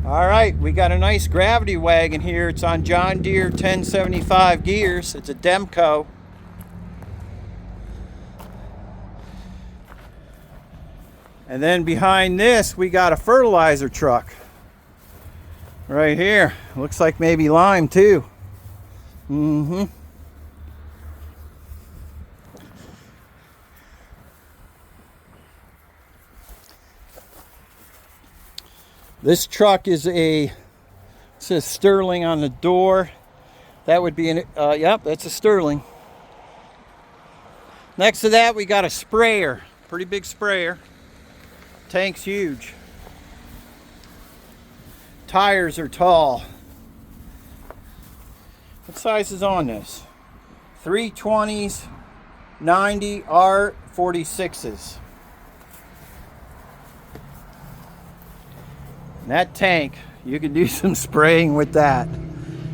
All right, we got a nice gravity wagon here. It's on John Deere 1075 gears. It's a Demco. And then behind this, we got a fertilizer truck. Right here. Looks like maybe lime too. This truck is it says Sterling on the door. That would be yep, that's a Sterling. Next to that, we got a sprayer. Pretty big sprayer. Tank's huge. Tires are tall. What size is on this? 320s, 90 R46s. And that tank, you could do some spraying with that.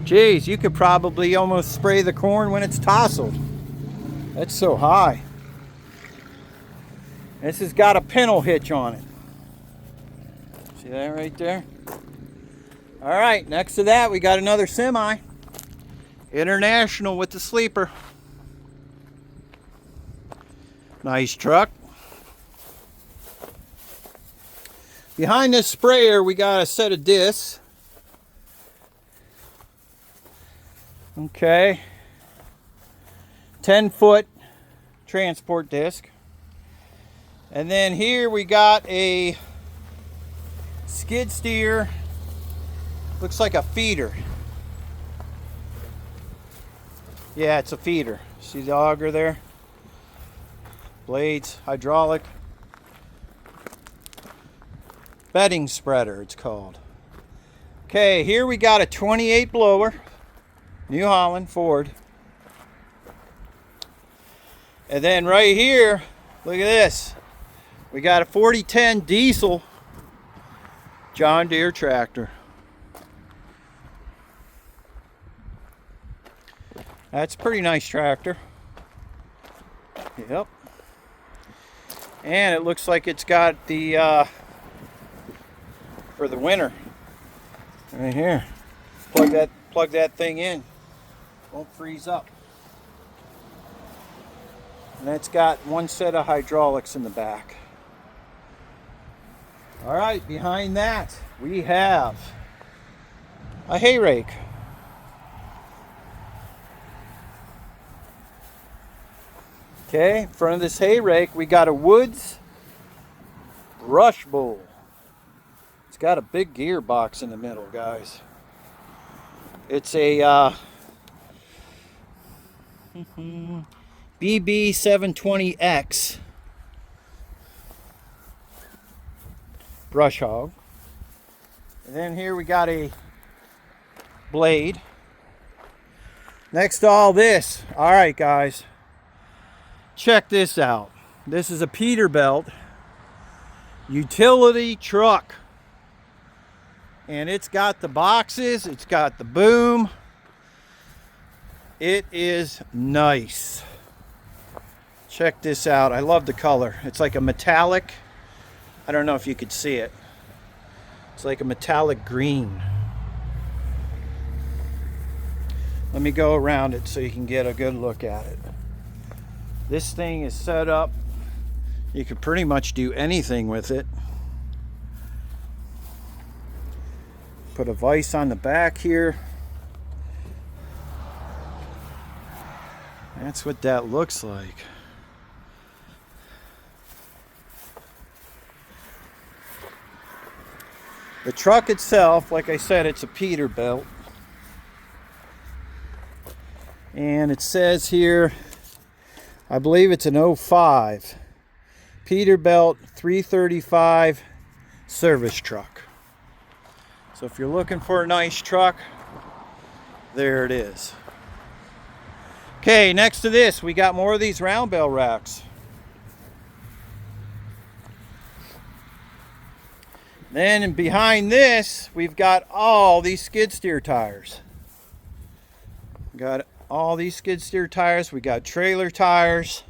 Geez, you could probably almost spray the corn when it's tousled. That's so high. This has got a pintle hitch on it. See that right there? All right, next to that, we got another semi. International with the sleeper. Nice truck. Behind this sprayer, we got a set of discs. Okay. 10-foot transport disc. And then here we got a skid steer. Looks like a feeder. Yeah, it's a feeder. See the auger there? Blades, hydraulic. Bedding spreader, it's called. Okay, here we got a 28 blower. New Holland, Ford. And then right here, look at this. We got a 4010 diesel John Deere tractor. That's a pretty nice tractor. Yep. And it looks like it's got the for the winter. Right here. Plug that thing in. Won't freeze up. And it's got one set of hydraulics in the back. All right, behind that we have a hay rake. Okay, in front of this hay rake we got a Woods brush bowl. It's got a big gearbox in the middle, guys. It's a BB720X brush hog. And then here we got a blade. Next to all this, all right guys, check this out. This is a Peterbilt utility truck. And it's got the boxes, it's got the boom. It is nice. Check this out. I love the color. It's like a metallic. I don't know if you could see it. It's like a metallic green. Let me go around it so you can get a good look at it. This thing is set up. You could pretty much do anything with it. Put a vise on the back here. That's what that looks like. The truck itself, like I said, it's a Peterbilt. And it says here, I believe it's an 05 Peterbilt 335 service truck. So if you're looking for a nice truck, there it is. Okay, next to this, we got more of these round bale racks. Then behind this, we've got all these skid steer tires. Got all these skid steer tires. We got trailer tires.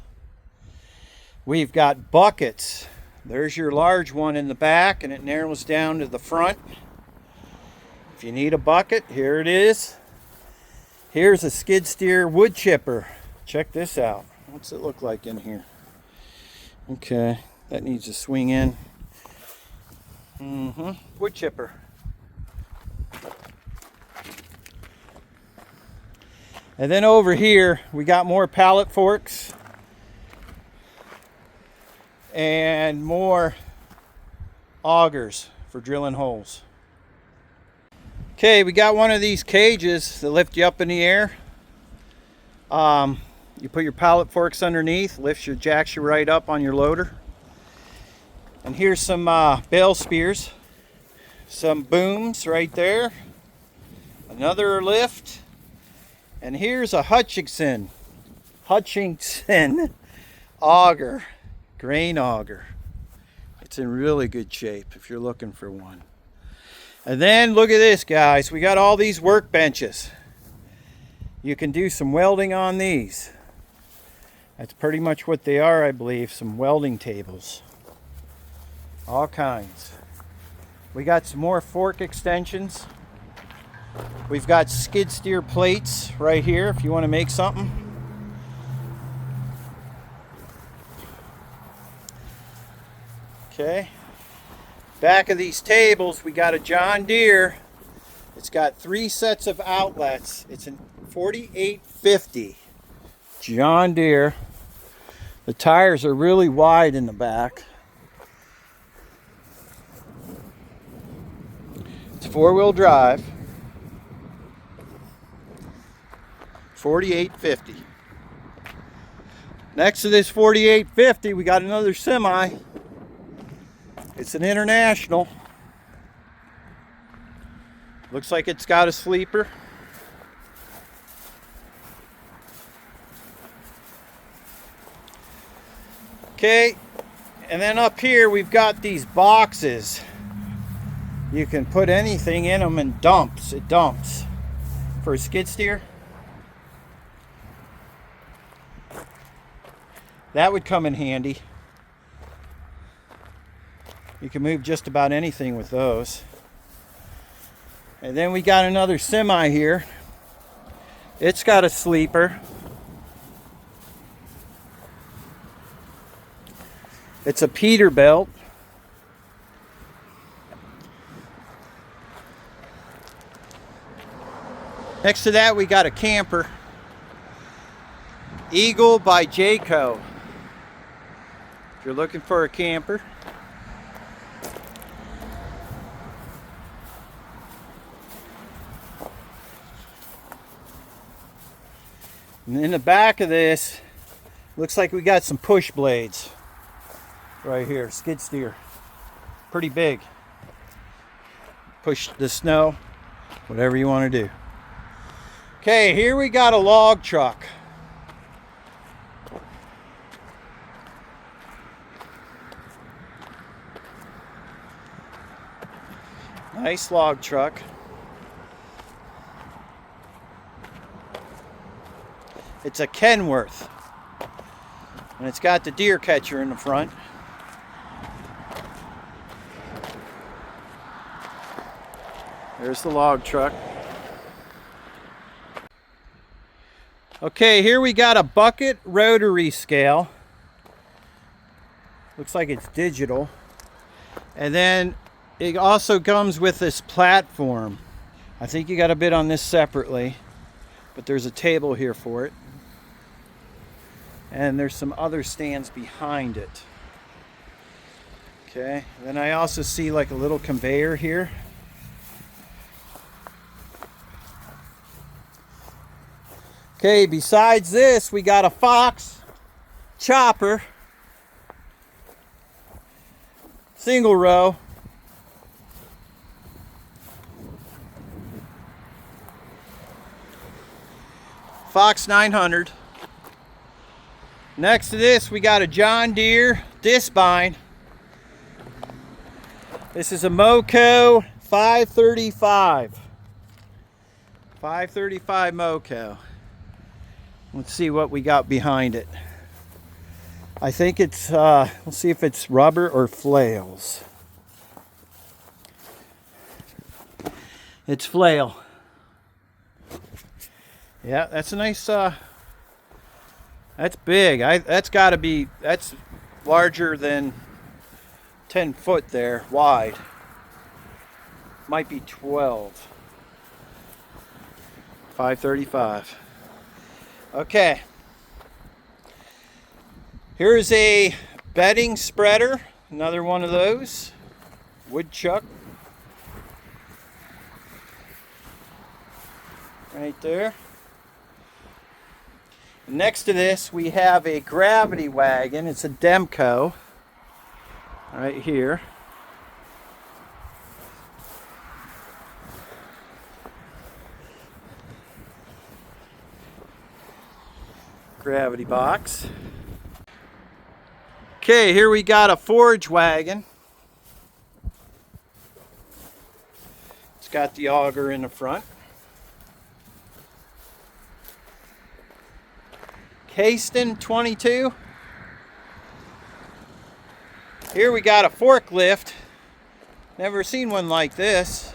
We've got buckets. There's your large one in the back, and it narrows down to the front. If you need a bucket, here it is. Here's a skid steer wood chipper. Check this out. What's it look like in here? Okay, that needs to swing in. Wood chipper. And then over here, we got more pallet forks and more augers for drilling holes. Okay, we got one of these cages that lift you up in the air. You put your pallet forks underneath, jacks you right up on your loader. And here's some bale spears, some booms right there, another lift, and here's a Hutchinson auger, grain auger. It's in really good shape if you're looking for one. And then look at this, guys. We got all these workbenches. You can do some welding on these. That's pretty much what they are, I believe, some welding tables. All kinds. We got some more fork extensions. We've got skid steer plates right here if you want to make something. Okay. Back of these tables, we got a John Deere. It's got 3 sets of outlets. It's a 4850 John Deere. The tires are really wide in the back. It's 4-wheel drive. 4850. Next to this 4850, we got another semi. It's an International. Looks like it's got a sleeper. Okay, and then up here we've got these boxes. You can put anything in them and dumps. It dumps. For a skid steer. That would come in handy. You can move just about anything with those. And then we got another semi here. It's got a sleeper. It's a Peterbilt. Next to that, we got a camper. Eagle by Jayco. If you're looking for a camper. And in the back of this, looks like we got some push blades right here, skid steer. Pretty big. Push the snow, whatever you want to do. Okay, here we got a log truck. Nice log truck. It's a Kenworth, and it's got the deer catcher in the front. There's the log truck. Okay, here we got a bucket rotary scale. Looks like it's digital. And then it also comes with this platform. I think you got to bid on this separately, but there's a table here for it. And there's some other stands behind it. Okay, then I also see like a little conveyor here. Okay, besides this, we got a Fox chopper, single row. Fox 900. Next to this, we got a John Deere Disbine. This is a Moco 535. 535 Moco. Let's see what we got behind it. I think it's, we'll see if it's rubber or flails. It's flail. Yeah, that's a nice, that's big. That's got to be, that's larger than 10 foot there, wide. Might be 12. 535. Okay. Here's a bedding spreader. Another one of those. Woodchuck. Right there. Next to this, we have a gravity wagon. It's a Demco. Right here. Gravity box. Okay, here we got a forage wagon. It's got the auger in the front. Hasten 22. Here we got a forklift. Never seen one like this.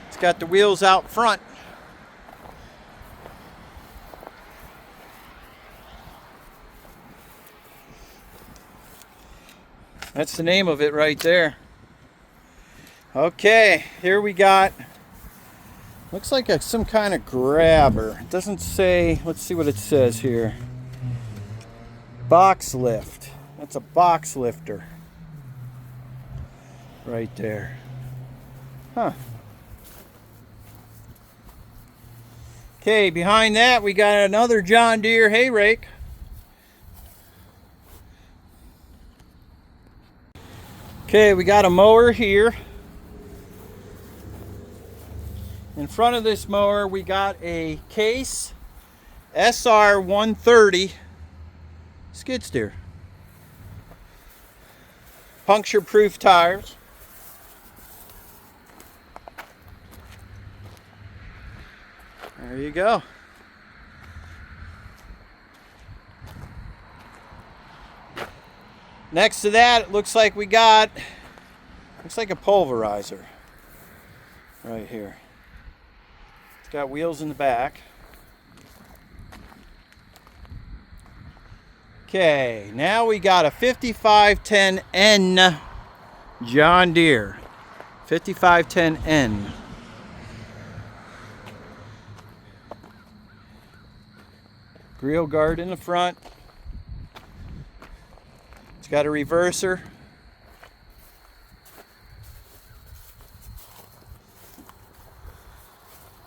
It's got the wheels out front. That's the name of it right there. Okay, here we got, looks like some kind of grabber. It doesn't say, let's see what it says here. Box lift. That's a box lifter. Right there. Huh. Okay, behind that we got another John Deere hay rake. Okay, we got a mower here. In front of this mower, we got a Case SR 130 skid steer. Puncture-proof tires. There you go. Next to that, it looks like we got, looks like a pulverizer right here. It's got wheels in the back. Okay, now we got a 5510N John Deere. 5510N. Grill guard in the front. It's got a reverser.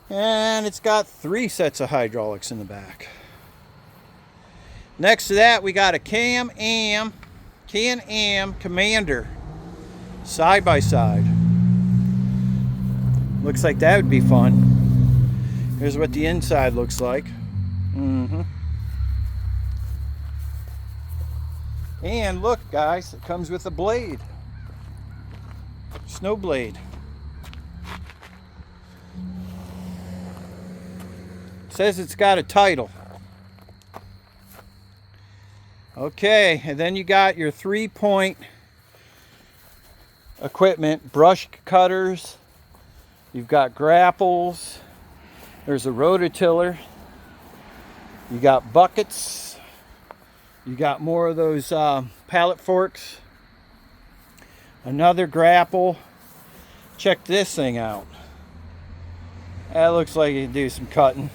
And it's got 3 sets of hydraulics in the back. Next to that, we got a Can-Am Commander side by side. Looks like that would be fun. Here's what the inside looks like. And look, guys, it comes with a blade. Snow blade. It says it's got a title. Okay, and then you got your 3-point equipment, brush cutters. You've got grapples. There's a rototiller. You got buckets. You got more of those pallet forks. Another grapple. Check this thing out. That looks like you can do some cutting.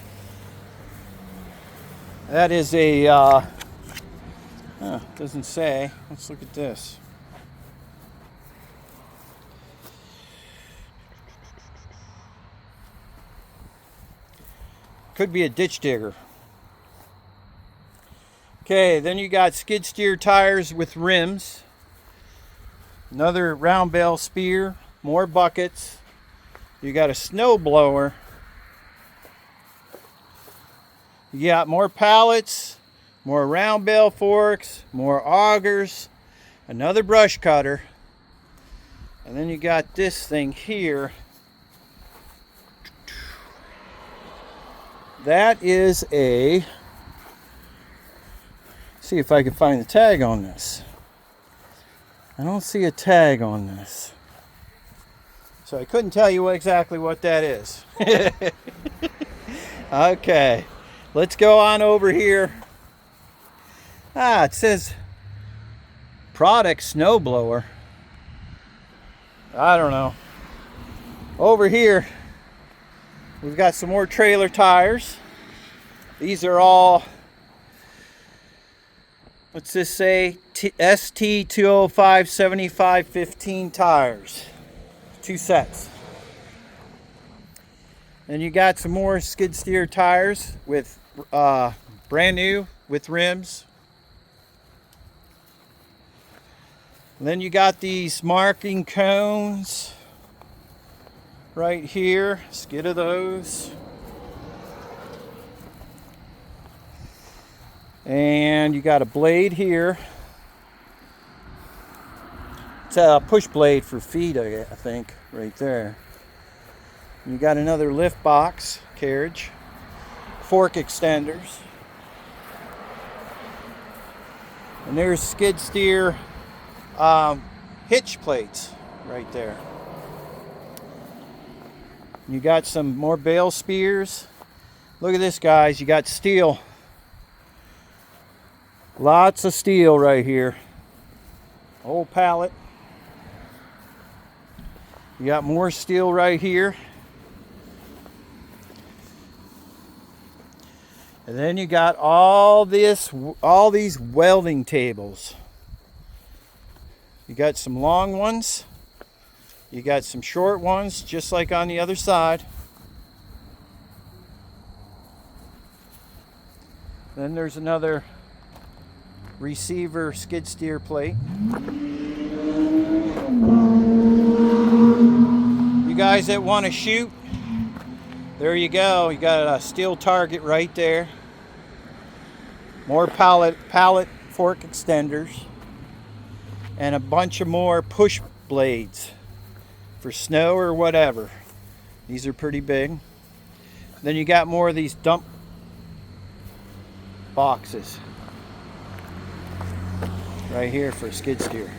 That is a, doesn't say. Let's look at this. Could be a ditch digger. Okay, then you got skid steer tires with rims. Another round bale spear. More buckets. You got a snow blower. You got more pallets, more round bale forks, more augers, another brush cutter, and then you got this thing here. That is a, see if I can find the tag on this. I don't see a tag on this, so I couldn't tell you exactly what that is. Okay, let's go on over here. It says product snowblower. I don't know. Over here, we've got some more trailer tires. These are all, what's this say? ST205 7515 tires. 2 sets. Then you got some more skid steer tires with brand new with rims. And then you got these marking cones right here, skid of those. And you got a blade here. It's a push blade for feed, I think, right there. You got another lift box carriage, fork extenders, and there's skid steer hitch plates right there. You got some more bale spears. Look at this, guys. You got steel. Lots of steel right here. Whole pallet. You got more steel right here. And then you got all these welding tables. You got some long ones. You got some short ones, just like on the other side. Then there's another receiver skid steer plate. You guys that want to shoot, there you go. You got a steel target right there. More pallet fork extenders. And a bunch of more push blades for snow or whatever. These are pretty big. Then you got more of these dump boxes right here for skid steer.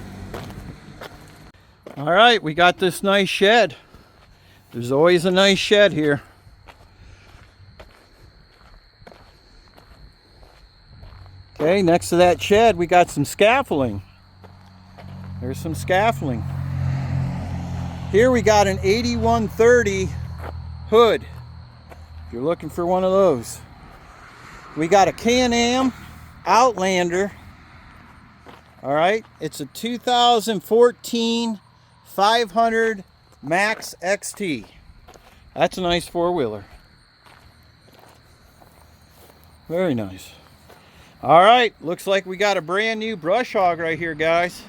All right, we got this nice shed. There's always a nice shed here. Okay, next to that shed we got some scaffolding. There's some scaffolding. Here we got an 8130 hood. If you're looking for one of those. We got a Can-Am Outlander. All right, it's a 2014 500 Max XT. That's a nice four-wheeler. Very nice. All right, looks like we got a brand new brush hog right here, guys.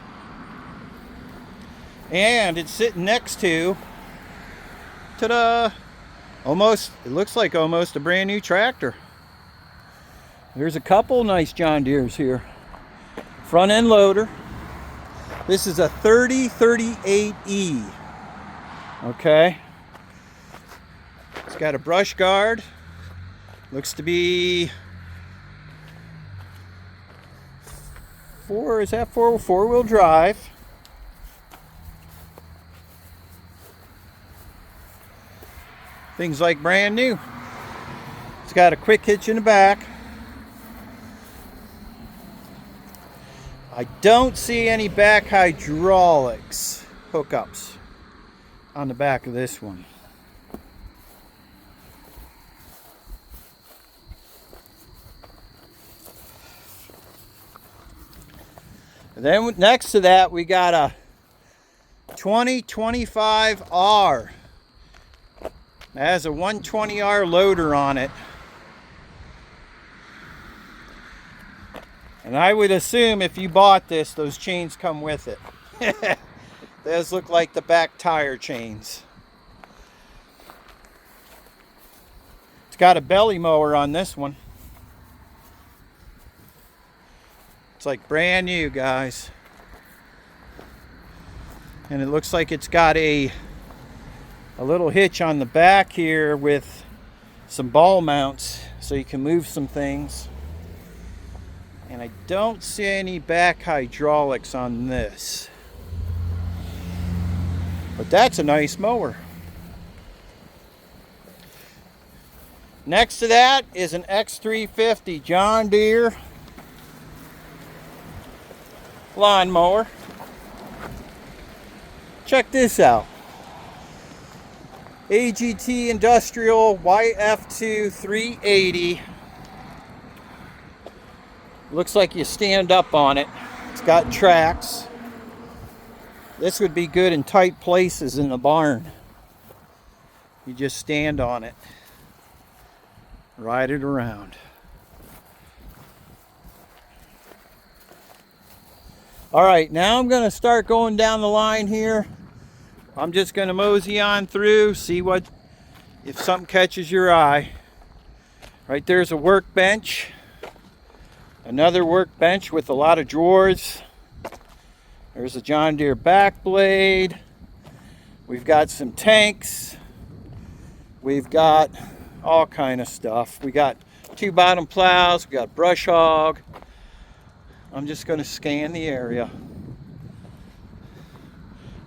And it's sitting next to, ta-da, almost, it looks like almost a brand new tractor. There's a couple nice John Deeres here. Front end loader. This is a 3038E. Okay. It's got a brush guard. Looks to be four-wheel drive. Things like brand new. It's got a quick hitch in the back. I don't see any back hydraulics hookups on the back of this one. And then next to that we got a 2025R. It has a 120R loader on it. And I would assume if you bought this, those chains come with it. Those look like the back tire chains. It's got a belly mower on this one. It's like brand new, guys. And it looks like it's got a little hitch on the back here with some ball mounts so you can move some things. And I don't see any back hydraulics on this. But that's a nice mower. Next to that is an X350 John Deere lawnmower. Check this out. AGT Industrial YF2 380. Looks like you stand up on it. It's got tracks. This would be good in tight places in the barn. You just stand on it. Ride it around. All right, now I'm going to start going down the line here. I'm just going to mosey on through, see if something catches your eye. Right there's a workbench. Another workbench with a lot of drawers. There's a John Deere back blade. We've got some tanks. We've got all kind of stuff. We got 2 bottom plows. We got brush hog. I'm just going to scan the area.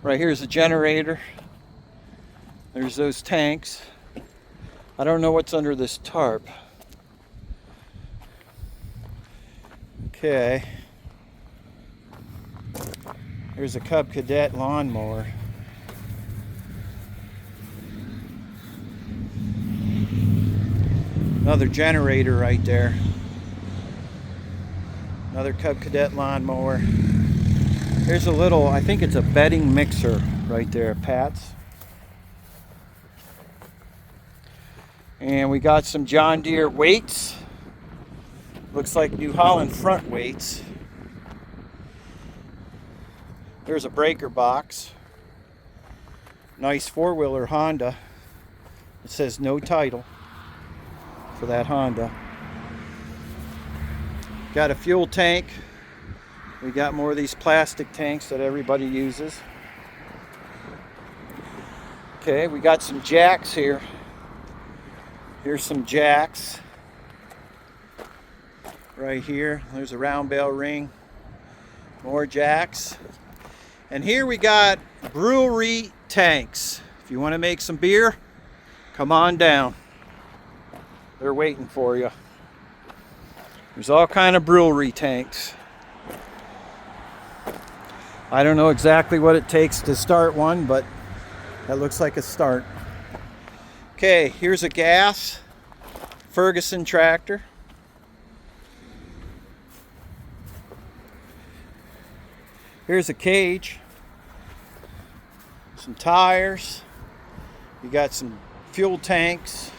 Right here's a generator. There's those tanks. I don't know what's under this tarp. Okay. Here's a Cub Cadet lawnmower. Another generator right there. Another Cub Cadet lawnmower. Here's a little, I think it's a bedding mixer right there, Pat's. And we got some John Deere weights. Looks like New Holland front weights. There's a breaker box. Nice four-wheeler Honda. It says no title for that Honda. Got a fuel tank. We got more of these plastic tanks that everybody uses. Okay, we got some jacks here. Here's some jacks. Right here, there's a round bale ring. More jacks. And here we got brewery tanks. If you want to make some beer, come on down. They're waiting for you. There's all kind of brewery tanks. I don't know exactly what it takes to start one, but that looks like a start. Okay, here's a gas Ferguson tractor. Here's a cage, some tires, you got some fuel tanks.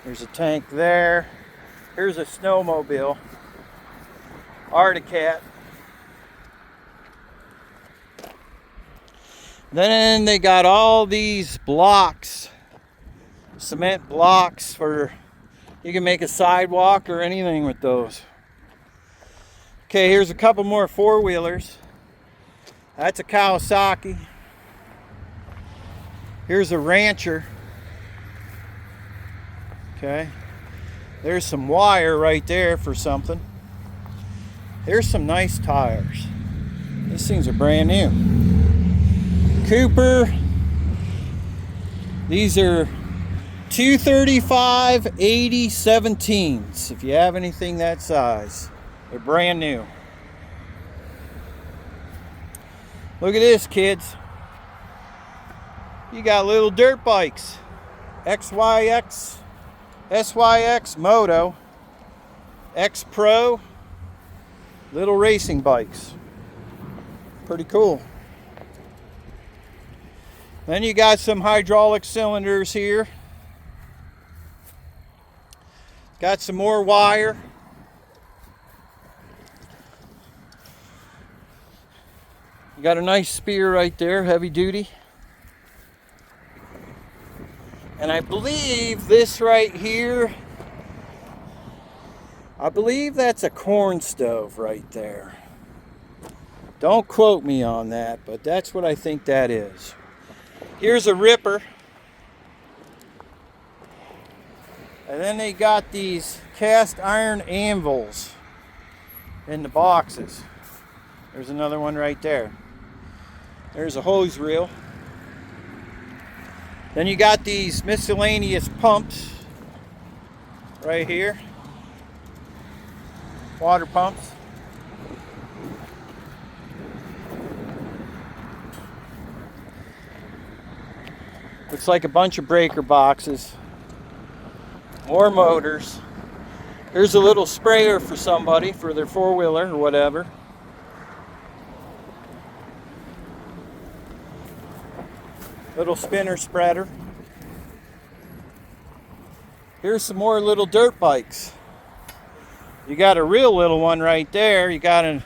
There's a tank there. Here's a snowmobile, Articat. Then they got all these blocks, cement blocks for, you can make a sidewalk or anything with those. Okay, here's a couple more four-wheelers. That's a Kawasaki. Here's a Rancher. Okay, there's some wire right there for something. Here's some nice tires. These things are brand new. Cooper. These are 235/80 17s. If you have anything that size, they're brand new. Look at this, kids. You got little dirt bikes. XYX, SYX Moto, X Pro, little racing bikes. Pretty cool. Then you got some hydraulic cylinders here. Got some more wire. You got a nice spear right there, heavy duty. And I believe this right here, I believe that's a corn stove right there. Don't quote me on that, but that's what I think that is. Here's a ripper. And then they got these cast iron anvils in the boxes. There's another one right there. There's a hose reel. Then you got these miscellaneous pumps right here. Water pumps. Looks like a bunch of breaker boxes. More motors. Here's a little sprayer for somebody, for their four-wheeler or whatever. Little spinner spreader. Here's some more little dirt bikes. You got a real little one right there. You got an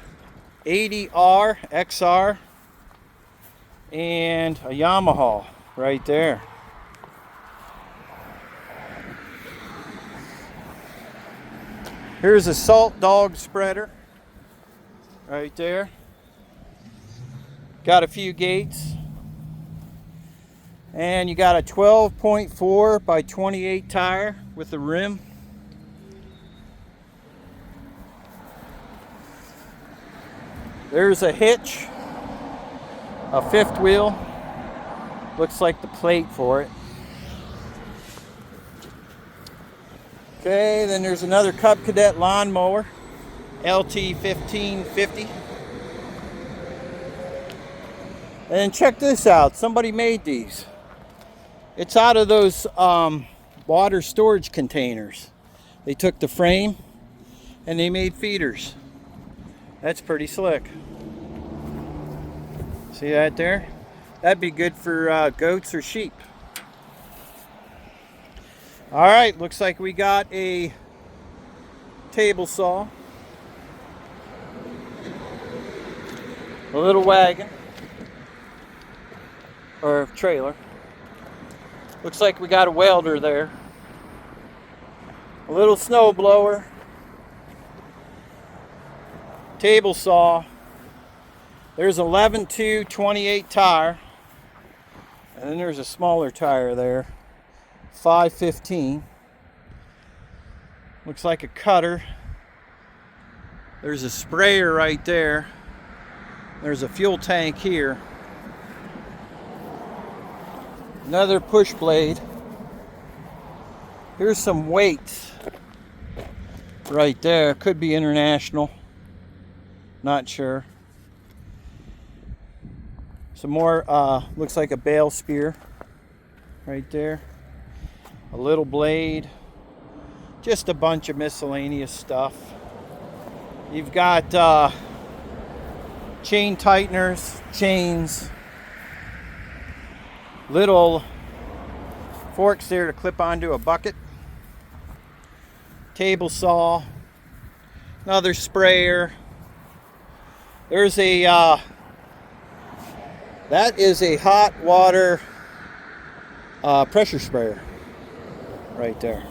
80R XR and a Yamaha right there. Here's a salt dog spreader right there. Got a few gates. And you got a 12.4 by 28 tire with the rim. There's a hitch, a fifth wheel. Looks like the plate for it. Okay, then there's another Cub Cadet lawnmower, LT 1550. And check this out, somebody made these. It's out of those water storage containers. They took the frame and they made feeders. That's pretty slick. See that there? That'd be good for goats or sheep. All right, looks like we got a table saw, a little wagon, or trailer. Looks like we got a welder there, a little snow blower, table saw. There's 11.2 28 tire, and then there's a smaller tire there, 515. Looks like a cutter. There's a sprayer right there. There's a fuel tank here. Another push blade. Here's some weights right there. Could be international. Not sure. Some more, looks like a bale spear right there. A little blade. Just a bunch of miscellaneous stuff. You've got chain tighteners, chains, little forks there to clip onto a bucket, table saw, another sprayer. There's a that is a hot water pressure sprayer right there.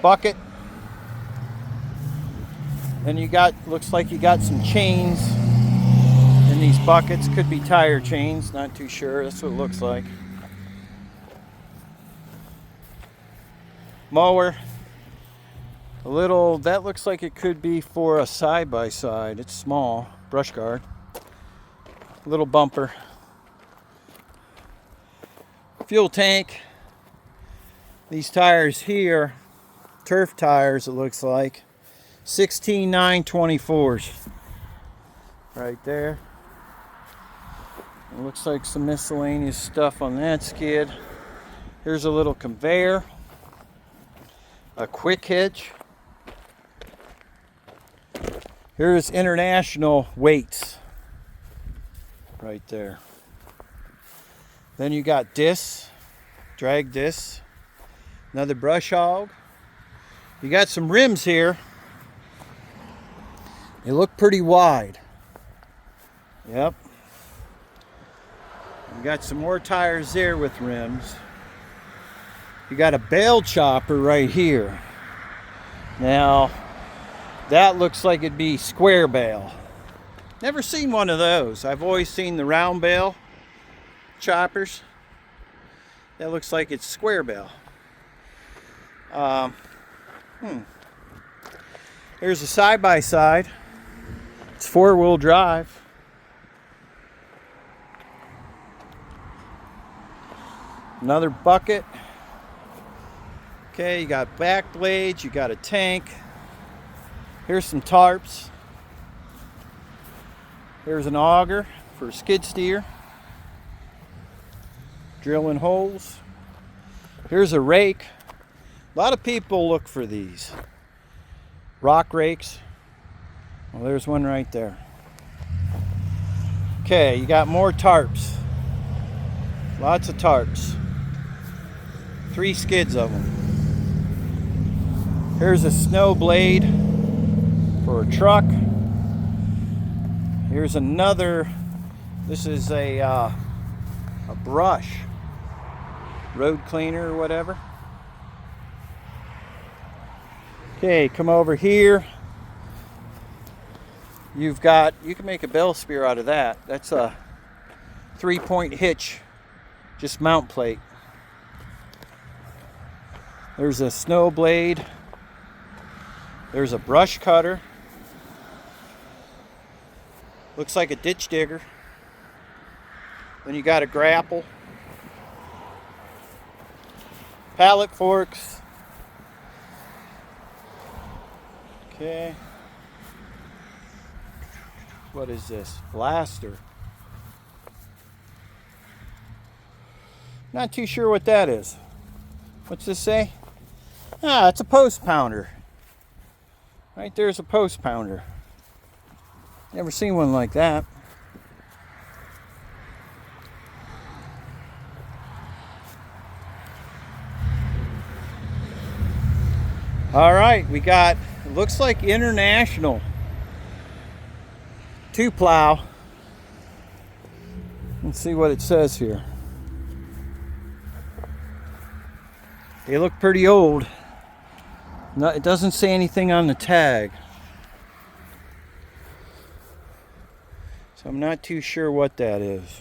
Bucket. Then you got, looks like you got some chains in these buckets. Could be tire chains, not too sure. That's what it looks like. Mower. A little, that looks like it could be for a side-by-side. It's small. Brush guard. Little bumper. Fuel tank. These tires here, turf tires it looks like. 16.924s. Right there. It looks like some miscellaneous stuff on that skid. Here's a little conveyor. A quick hitch. Here's international weights. Right there. Then you got discs. Drag discs. Another brush hog. You got some rims here. They look pretty wide. Yep. You got some more tires there with rims. You got a bale chopper right here. Now, that looks like it'd be square bale. Never seen one of those. I've always seen the round bale choppers. That looks like it's square bale. Here's a side-by-side. It's four-wheel drive. Another bucket. Okay, you got back blades, you got a tank. Here's some tarps. Here's an auger for a skid steer. Drilling holes. Here's a rake. A lot of people look for these. Rock rakes. Well, there's one right there. Okay, you got more tarps. Lots of tarps. 3 skids of them. Here's a snow blade for a truck. Here's another. This is a brush. Road cleaner or whatever. Okay, come over here. You've got, you can make a bell spear out of that. That's a 3-point hitch, just mount plate. There's a snow blade. There's a brush cutter. Looks like a ditch digger. Then you got a grapple. Pallet forks. Okay. What is this? Blaster. Not too sure what that is. What's this say? Ah, it's a post pounder. Right there's a post pounder. Never seen one like that. All right, we got, it looks like international 2-plow. Let's see what it says here. They look pretty old. No, it doesn't say anything on the tag. So I'm not too sure what that is.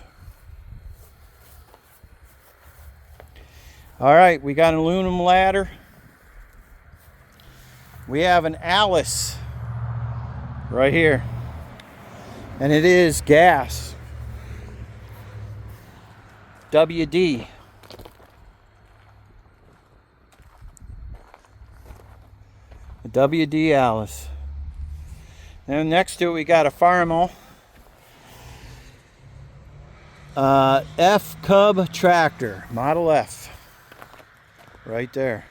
All right, we got an aluminum ladder. We have an Alice right here. And it is gas. WD. A WD Alice. And next to it we got a Farmall F Cub tractor, Model F, right there.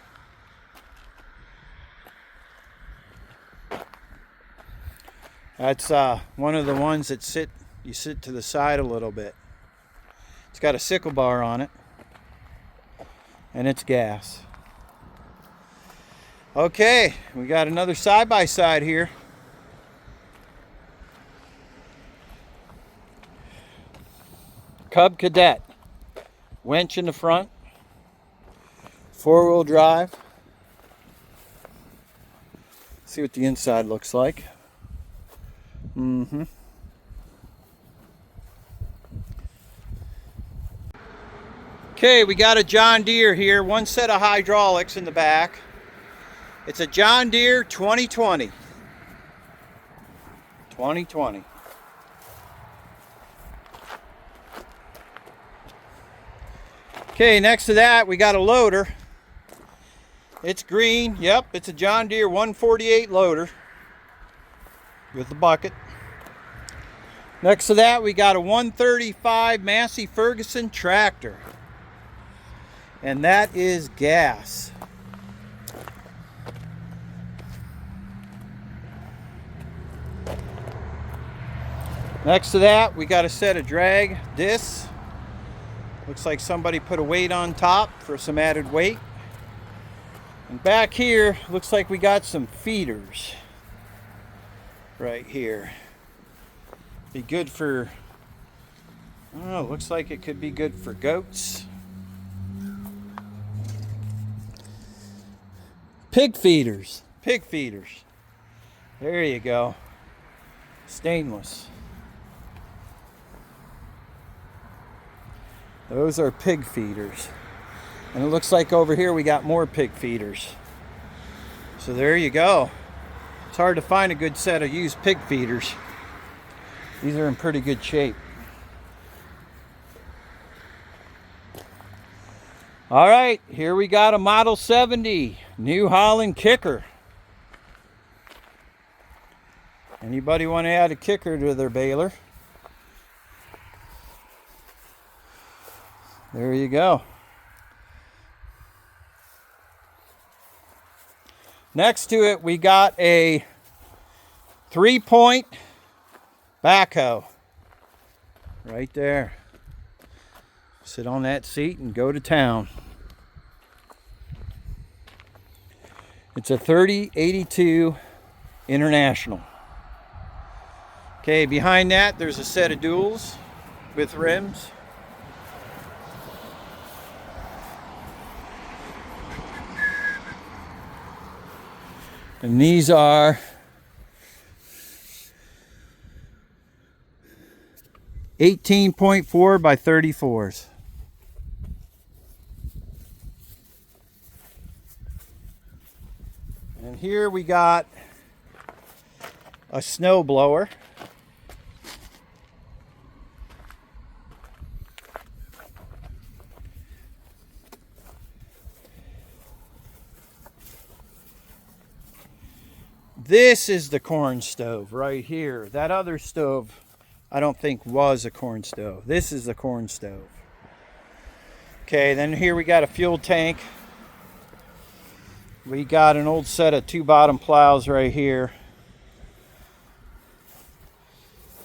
That's one of the ones that you sit to the side a little bit. It's got a sickle bar on it, and it's gas. Okay, we got another side-by-side here. Cub Cadet, winch in the front, 4-wheel drive. See what the inside looks like. Okay, we got a John Deere here, one set of hydraulics in the back. It's a John Deere 2020. Okay, next to that we got a loader. It's green. Yep, it's a John Deere 148 loader with the bucket. Next to that we got a 135 Massey Ferguson tractor. And that is gas. Next to that we got a set of drag discs. Looks like somebody put a weight on top for some added weight. And back here, looks like we got some feeders right here. Be good for, I don't know, looks like it could be good for goats. Pig feeders. There you go. Stainless. Those are pig feeders. And it looks like over here we got more pig feeders. So there you go. It's hard to find a good set of used pig feeders. These are in pretty good shape. All right, here we got a Model 70 New Holland kicker. Anybody want to add a kicker to their baler? There you go. Next to it, we got a 3-point backhoe. Right there. Sit on that seat and go to town. It's a 3082 International. Okay, behind that, there's a set of duals with rims. And these are 18.4 by 34s. And here we got a snow blower. This is the corn stove right here. That other stove I don't think was a corn stove. This is the corn stove. Okay, then here we got a fuel tank. We got an old set of 2-bottom plows right here.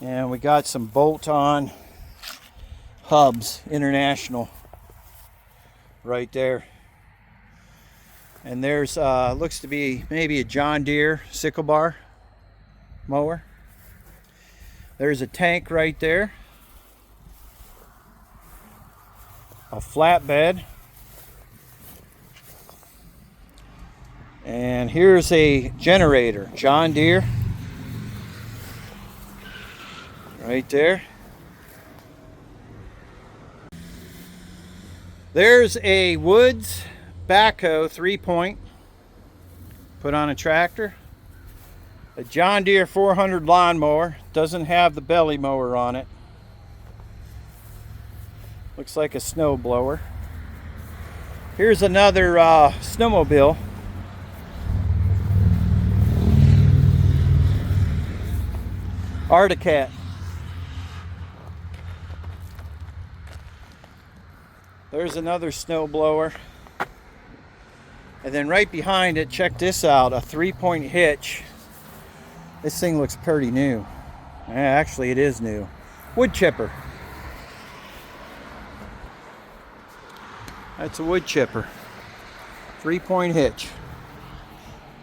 And we got some bolt-on hubs, International, right there. And there's, looks to be maybe a John Deere sickle bar mower. There's a tank right there. A flatbed. And here's a generator, John Deere. Right there. There's a Woods backhoe 3-point put on a tractor. A John Deere 400 lawnmower, doesn't have the belly mower on it. Looks like a snow blower. Here's another snowmobile. Articat. There's another snow blower. And then right behind it, check this out, a 3-point hitch. This thing looks pretty new. Actually, it is new. Wood chipper. That's a wood chipper. 3-point hitch.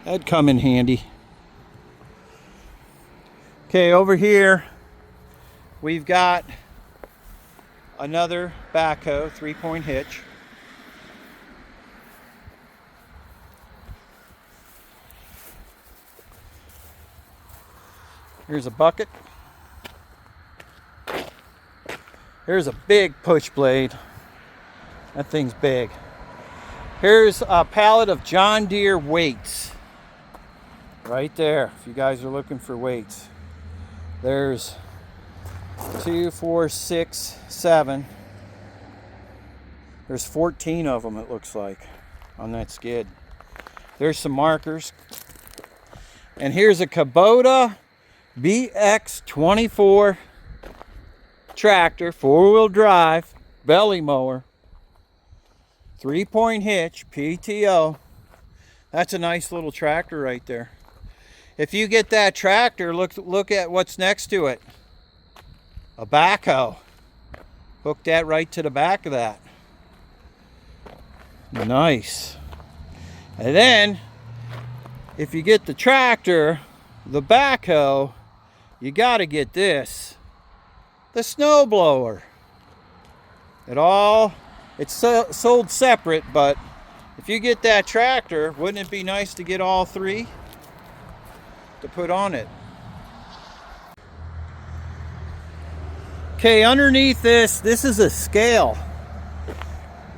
That'd come in handy. Okay, over here, we've got another backhoe, 3-point hitch. Here's a bucket. Here's a big push blade. That thing's big. Here's a pallet of John Deere weights. Right there, if you guys are looking for weights. There's 2, 4, 6, 7. There's 14 of them, it looks like, on that skid. There's some markers. And here's a Kubota BX24 tractor, 4-wheel drive, belly mower, 3-point hitch, PTO. That's a nice little tractor right there. If you get that tractor, look at what's next to it. A backhoe. Hook that right to the back of that. Nice. And then, if you get the tractor, the backhoe, you got to get this, the snow blower. It's sold separate, but if you get that tractor, wouldn't it be nice to get all three to put on it? Okay, underneath this is a scale.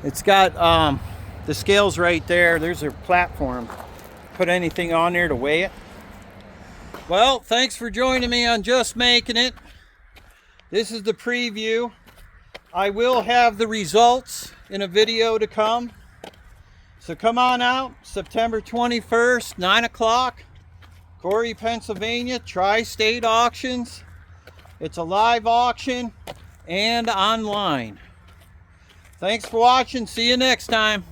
It's got the scales right there. There's a platform. Put anything on there to weigh it. Well, thanks for joining me on Just Making It. This is the preview. I will have the results in a video to come. So come on out, September 21st, 9 o'clock, Corey, Pennsylvania, Tri-State Auctions. It's a live auction and online. Thanks for watching. See you next time.